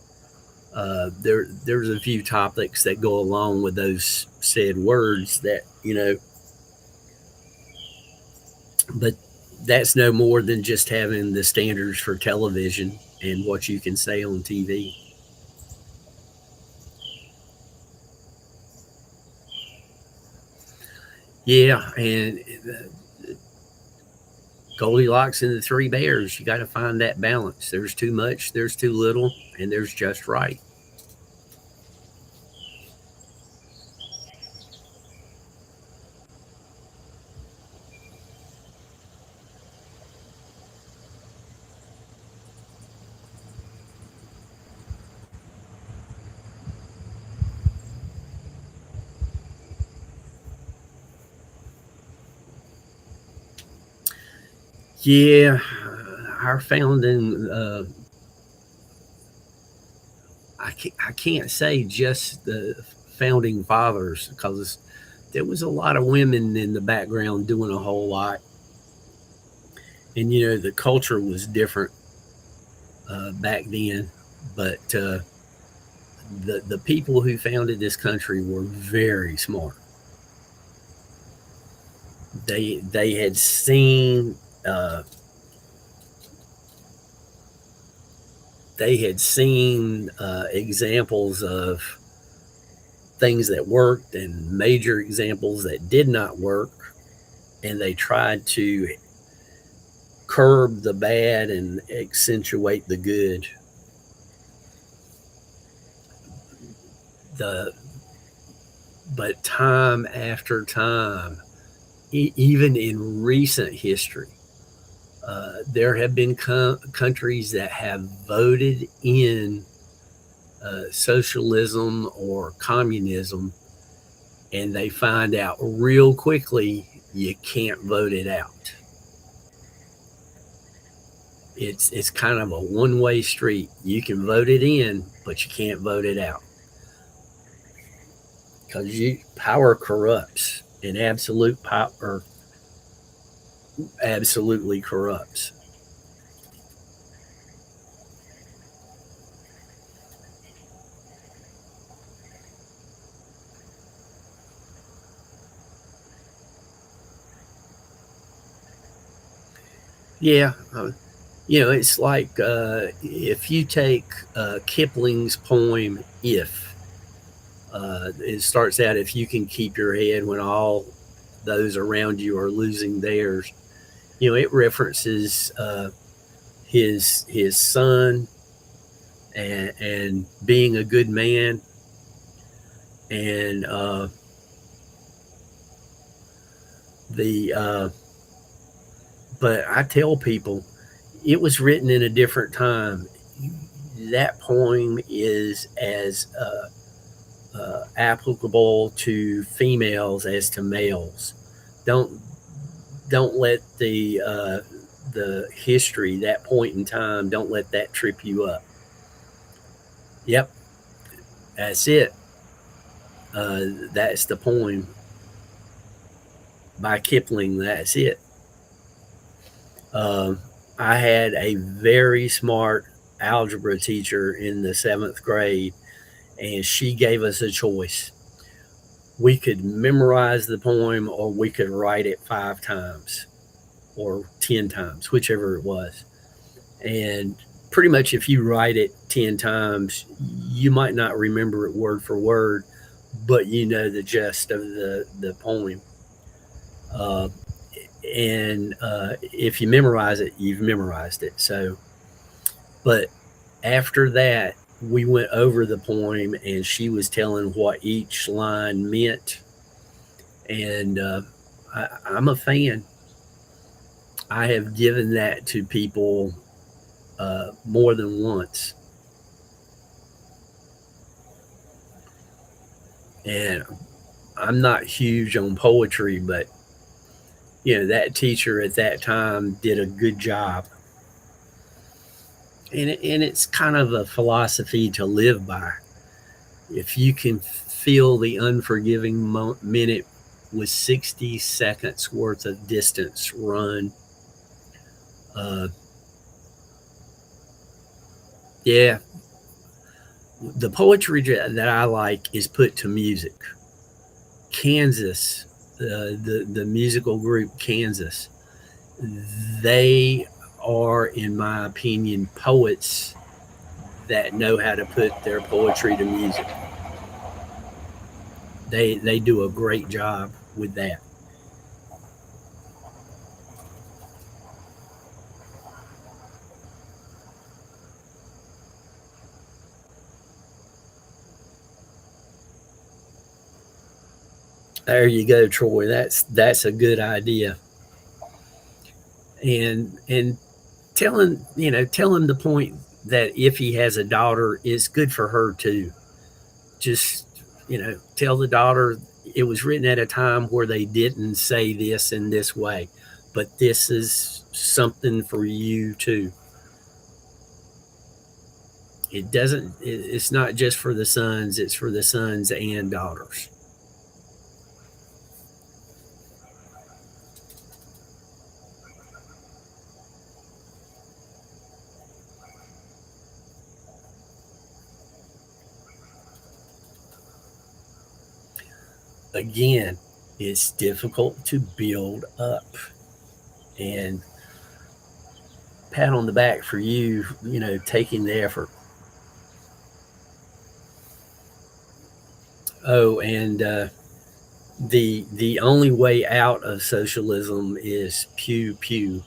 There's a few topics that go along with those said words that but that's no more than just having the standards for television and what you can say on TV. Yeah, and Goldilocks and the Three Bears, you got to find that balance. There's too much, there's too little, and there's just right. Yeah, our founding, I can't say just the founding fathers because there was a lot of women in the background doing a whole lot. And, the culture was different back then. But the people who founded this country were very smart. They had seen uh, examples of things that worked and major examples that did not work, and they tried to curb the bad and accentuate the good. The But time after time, even in recent history, there have been countries that have voted in socialism or communism, and they find out real quickly you can't vote it out. It's kind of a one way street. You can vote it in, but you can't vote it out because power corrupts, and absolute power absolutely corrupts. Yeah, it's like if you take Kipling's poem "If," it starts out, "If you can keep your head when all those around you are losing theirs." It references his son and being a good man, and the but I tell people it was written in a different time. That poem is as applicable to females as to males. Don't don't let the history, that point in time, don't let that trip you up. Yep, that's it. That's the poem. by Kipling. That's it. Um, I had a very smart algebra teacher in the seventh grade, and she gave us a choice. We could memorize the poem or we could write it 5 times or 10 times, whichever it was. And pretty much if you write it 10 times, you might not remember it word for word, but you know the gist of the poem. Uh, and if you memorize it, you've memorized it. So, but after that, we went over the poem and she was telling what each line meant. And I'm a fan. I have given that to people more than once. And I'm not huge on poetry, but that teacher at that time did a good job. And it's kind of a philosophy to live by. If you can feel the unforgiving minute with 60 seconds worth of distance run, uh, yeah, the poetry that I like is put to music. Kansas, the musical group Kansas, they are, in my opinion, poets that know how to put their poetry to music. They do a great job with that. There you go, Troy. That's a good idea. And tell him the point that if he has a daughter, it's good for her too. Just tell the daughter it was written at a time where they didn't say this in this way, but this is something for you too. It's not just for the sons, it's for the sons and daughters. Again, it's difficult to build up. And pat on the back for you, taking the effort. Oh, and the only way out of socialism is pew pew.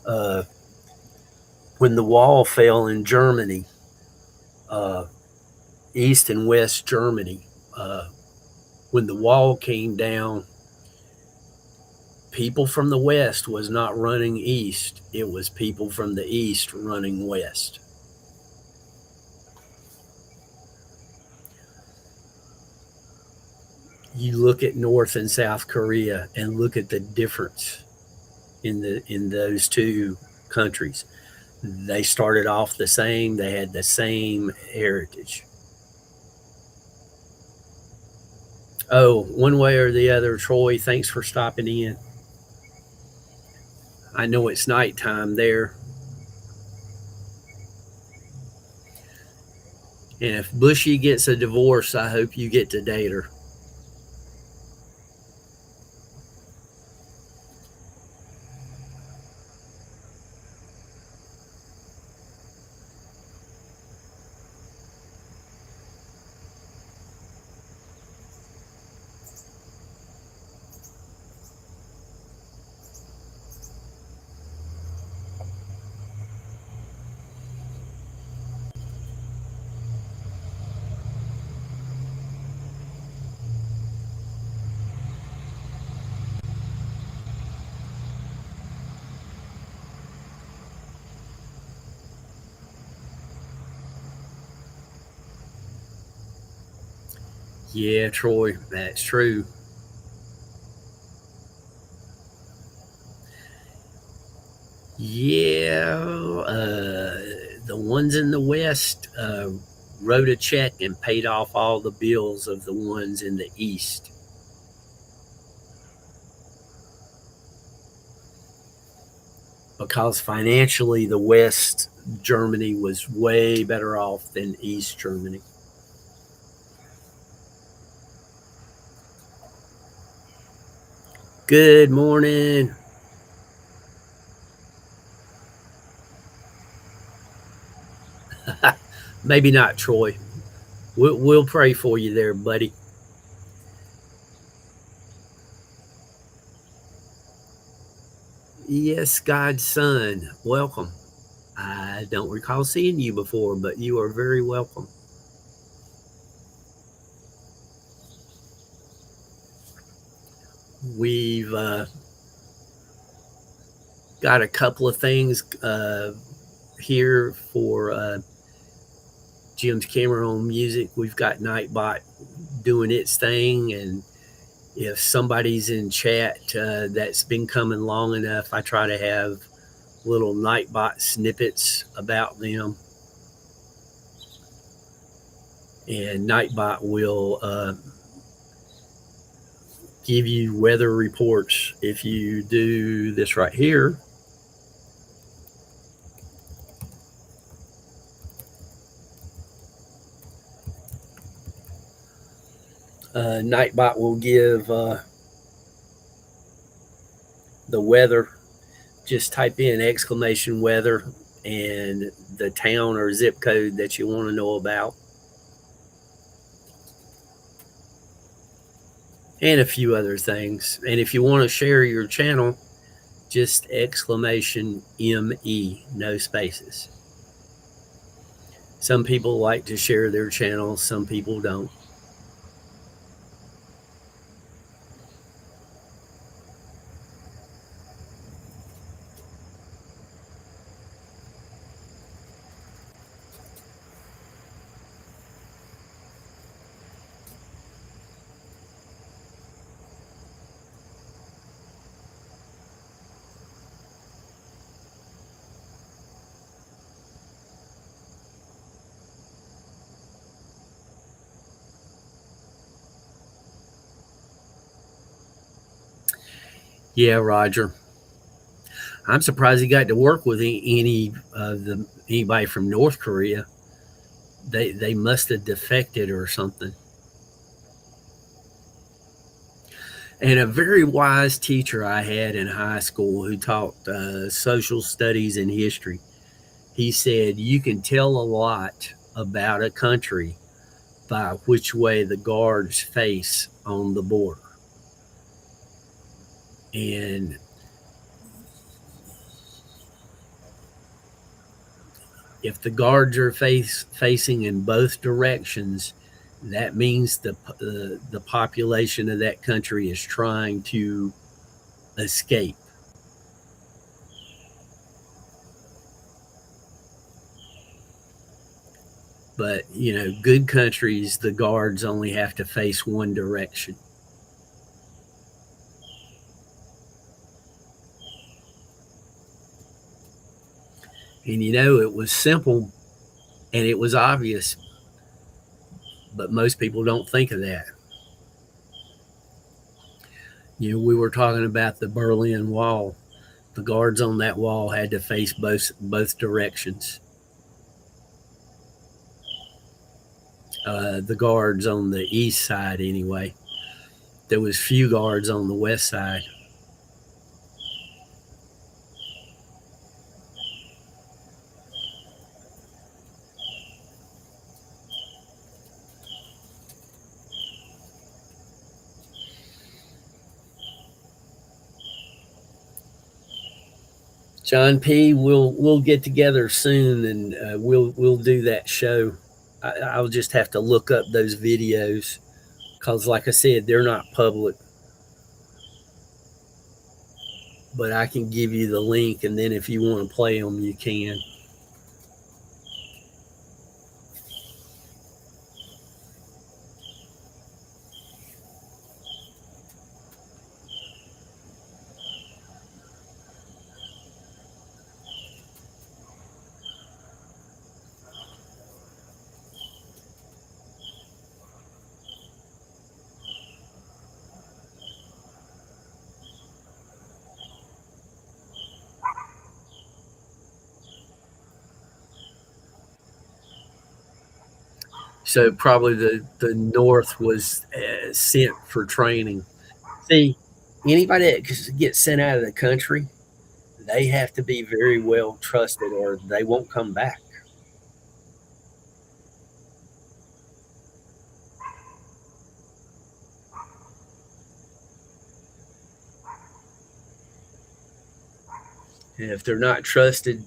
Uh, when the wall fell in Germany, uh, East and West Germany, uh, when the wall came down, people from the West was not running East. It was people from the East running West. You look at North and South Korea and look at the difference in those two countries. They started off the same. They had the same heritage. Oh, one way or the other, Troy, thanks for stopping in. I know it's nighttime there. And if Bushy gets a divorce, I hope you get to date her. Yeah, Troy, that's true. Yeah, the one ones in the West wrote a check and paid off all the bills of the ones in the East. Because financially, the West Germany was way better off than East Germany. Good morning. Maybe not, Troy. We'll pray for you there, buddy. Yes, God's son. Welcome. I don't recall seeing you before, but you are very welcome. We've got a couple of things here for Jim's Camera on Music. We've got Nightbot doing its thing, and if somebody's in chat that's been coming long enough, I try to have little Nightbot snippets about them. And Nightbot will give you weather reports if you do this right here. Nightbot will give the weather. Just type in exclamation weather and the town or zip code that you want to know about. And a few other things. And if you want to share your channel, just exclamation ME, no spaces. Some people like to share their channel, some people don't. Yeah, Roger. I'm surprised he got to work with anybody from North Korea. They must have defected or something. And a very wise teacher I had in high school who taught social studies and history, he said, you can tell a lot about a country by which way the guards face on the border. And if the guards are facing in both directions, that means the population of that country is trying to escape. But, good countries, the guards only have to face one direction. And, it was simple and it was obvious, but most people don't think of that. We were talking about the Berlin Wall. The guards on that wall had to face both directions. The guards on the east side, anyway. There was few guards on the west side. John P, we'll get together soon and we'll do that show. I'll just have to look up those videos because, like I said, they're not public. But I can give you the link, and then if you want to play them, you can. So probably the North was sent for training. See, anybody that gets sent out of the country, they have to be very well trusted or they won't come back. And if they're not trusted,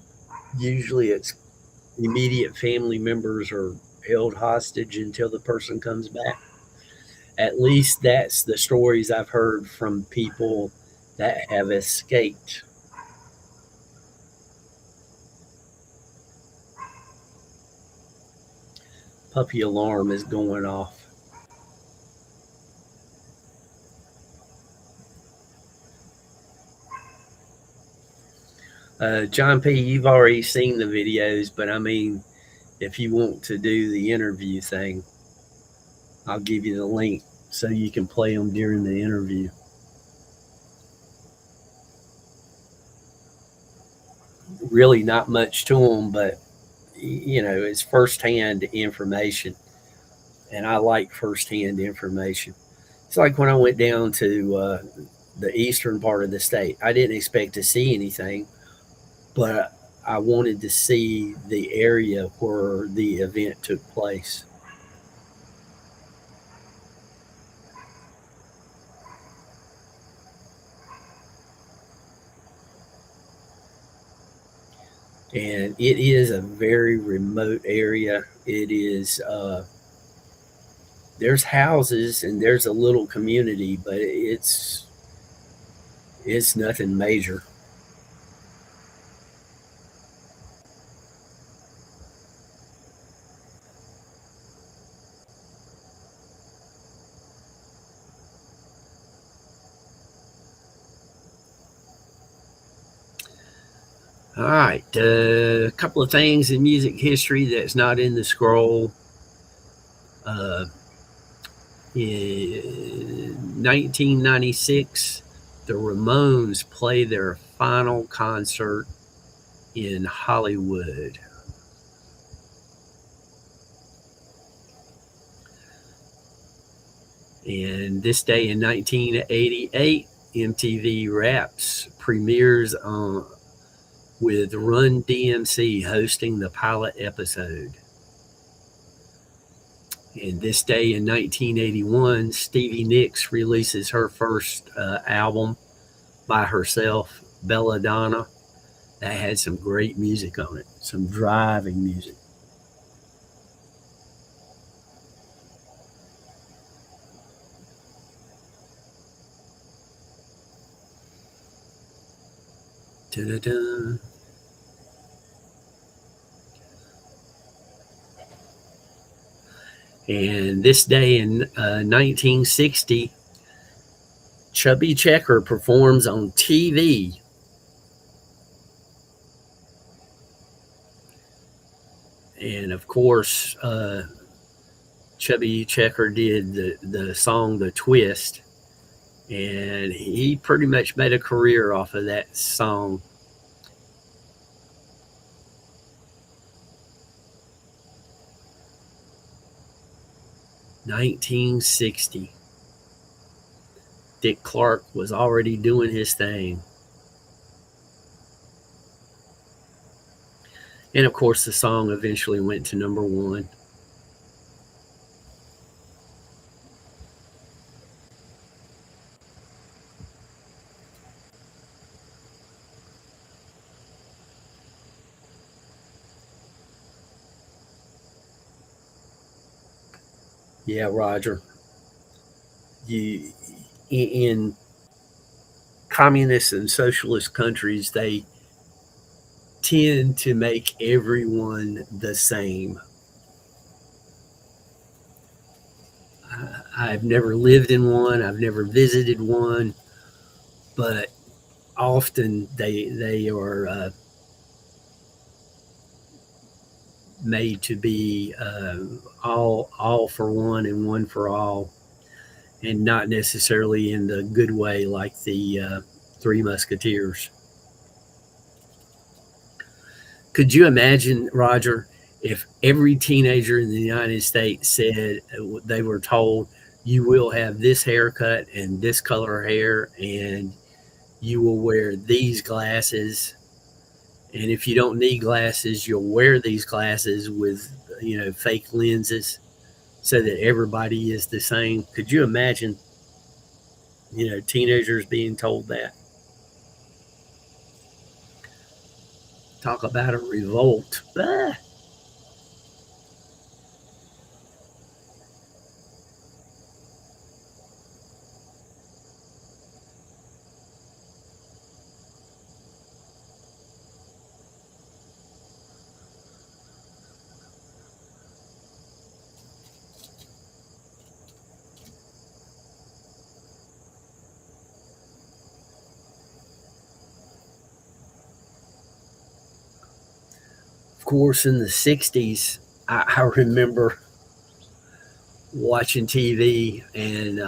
usually it's immediate family members are held hostage until the person comes back. At least that's the stories I've heard from people that have escaped. Puppy alarm is going off. John P., you've already seen the videos, but I mean, if you want to do the interview thing, I'll give you the link so you can play them during the interview. Really, not much to them, but it's firsthand information, and I like firsthand information. It's like when I went down to the eastern part of the state. I didn't expect to see anything, but I wanted to see the area where the event took place. And it is a very remote area. It is, there's houses and there's a little community, but it's nothing major. All right, a couple of things in music history that's not in the scroll. Uh, in 1996, the Ramones play their final concert in Hollywood. And this day in 1988, MTV Raps premieres with Run DMC hosting the pilot episode. And this day in 1981, Stevie Nicks releases her first album by herself, Belladonna. That had some great music on it, some driving music. Da-da-da. And this day in 1960, Chubby Checker performs on TV. And of course, Chubby Checker did the song The Twist. And he pretty much made a career off of that song. "1960." Dick Clark was already doing his thing. And of course, the song eventually went to number one. Yeah, Roger. You in communist and socialist countries, they tend to make everyone the same. I've never lived in one. I've never visited one, but often they are made to be all for one and one for all, and not necessarily in the good way like the Three Musketeers. Could you imagine, Roger, If every teenager in the United States said they were told you will have this haircut and this color hair and you will wear these glasses, and if you don't need glasses you'll wear these glasses with fake lenses so that everybody is the same. Could you imagine teenagers being told that? Talk about a revolt. Ah. Of course, in the 60s, I remember watching TV, and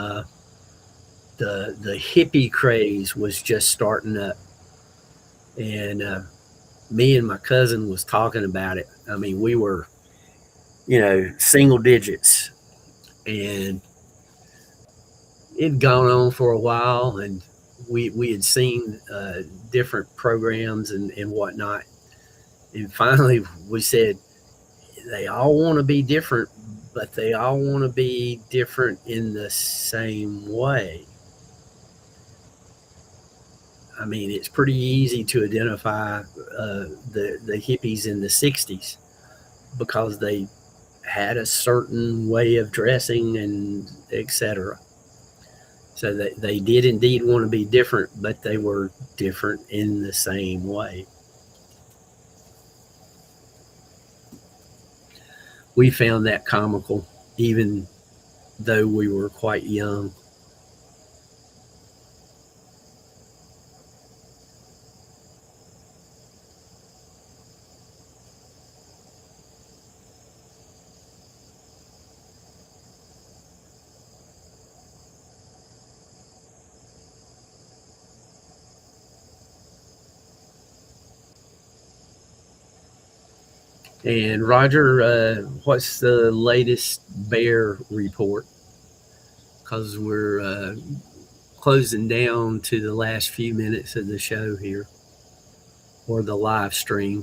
the hippie craze was just starting up. And me and my cousin was talking about it. I mean, we were, single digits, and it'd gone on for a while, and we had seen different programs and whatnot. And finally, we said, they all want to be different, but they all want to be different in the same way. I mean, it's pretty easy to identify the hippies in the '60s because they had a certain way of dressing and etc. So they did indeed want to be different, but they were different in the same way. We found that comical, even though we were quite young. And Roger, what's the latest bear report? Because we're closing down to the last few minutes of the show here, or the live stream.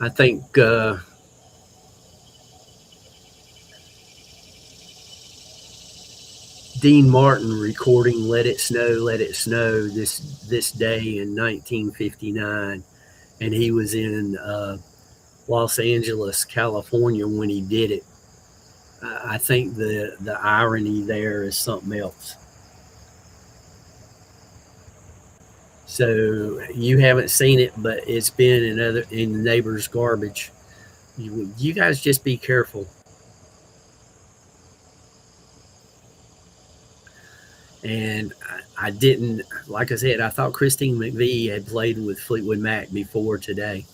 I think Dean Martin recording Let It Snow" this day in 1959, and he was in Los Angeles, California when he did it. I think the irony there is something else. So you haven't seen it, but it's been in Neighbor's Garbage. You guys just be careful. And I didn't, like I said, I thought Christine McVie had played with Fleetwood Mac before today.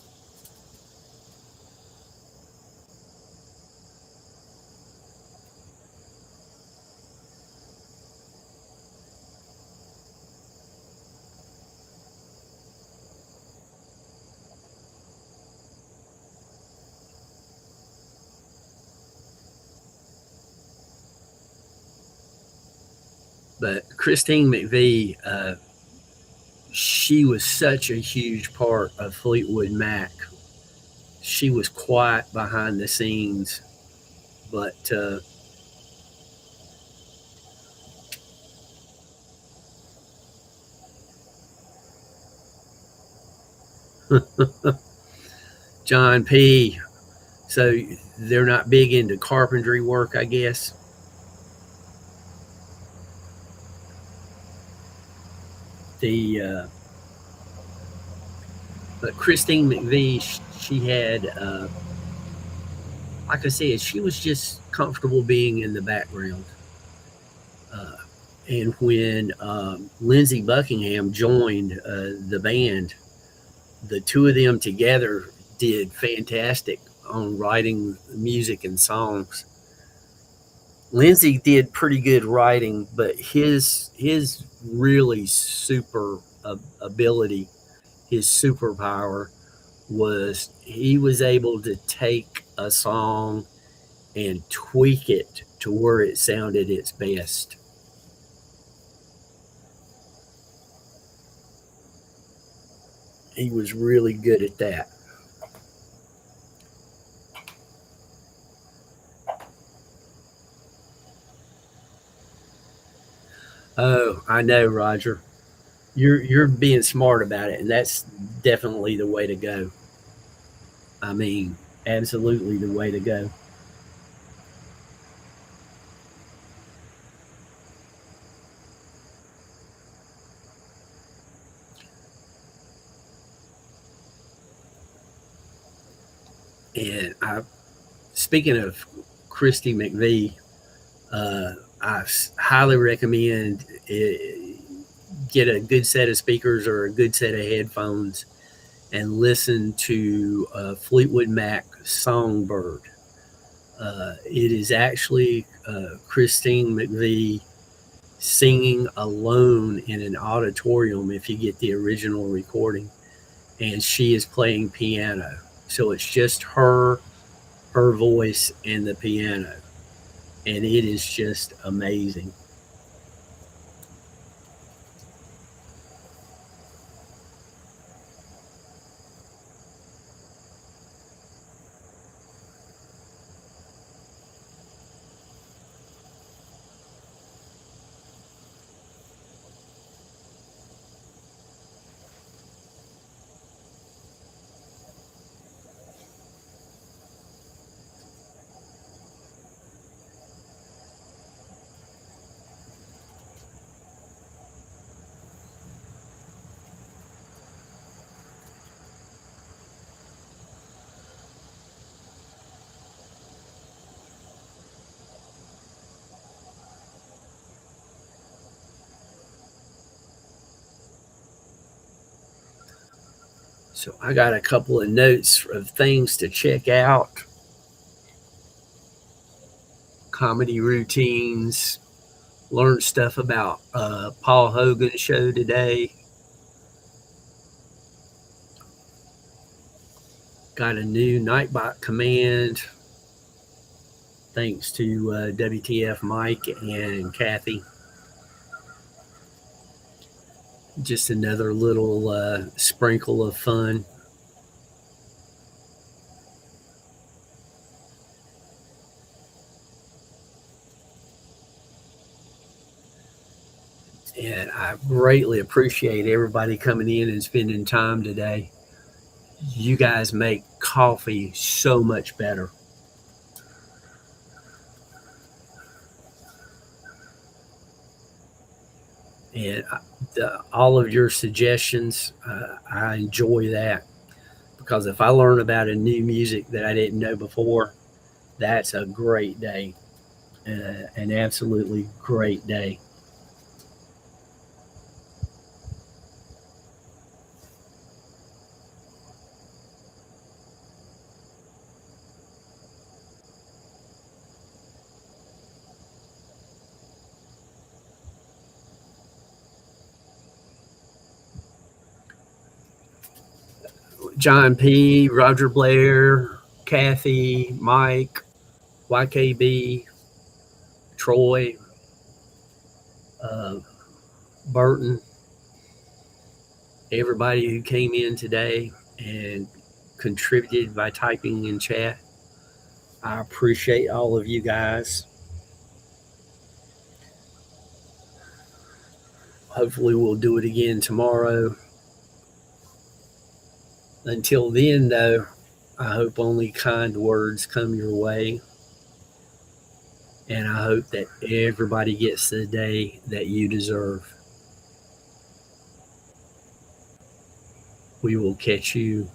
But Christine McVie, she was such a huge part of Fleetwood Mac. She was quiet behind the scenes, but John P. So they're not big into carpentry work, I guess. The But Christine McVie, she had, like I said, she was just comfortable being in the background. Uh, and when Lindsey Buckingham joined the band, the two of them together did fantastic on writing music and songs. Lindsey did pretty good writing, but his really super ability, his superpower was he was able to take a song and tweak it to where it sounded its best. He was really good at that. Oh, I know, Roger. You're being smart about it, and that's definitely the way to go. I mean, absolutely the way to go. And speaking of Christy McVie, uh, I highly recommend get a good set of speakers or a good set of headphones and listen to Fleetwood Mac Songbird. It is actually Christine McVie singing alone in an auditorium if you get the original recording, and she is playing piano. So it's just her voice, and the piano, and it is just amazing. So I got a couple of notes of things to check out: comedy routines, learned stuff about Paul Hogan's show today, got a new Nightbot command thanks to WTF Mike and Kathy. Just another little sprinkle of fun. And I greatly appreciate everybody coming in and spending time today. You guys make coffee so much better. And all of your suggestions, I enjoy that, because if I learn about a new music that I didn't know before, that's a great day, an absolutely great day. John P., Roger Blair, Kathy, Mike, YKB, Troy, uh, Burton, everybody who came in today and contributed by typing in chat. I appreciate all of you guys. Hopefully, we'll do it again tomorrow. Until then, though, I hope only kind words come your way. And I hope that everybody gets the day that you deserve. We will catch you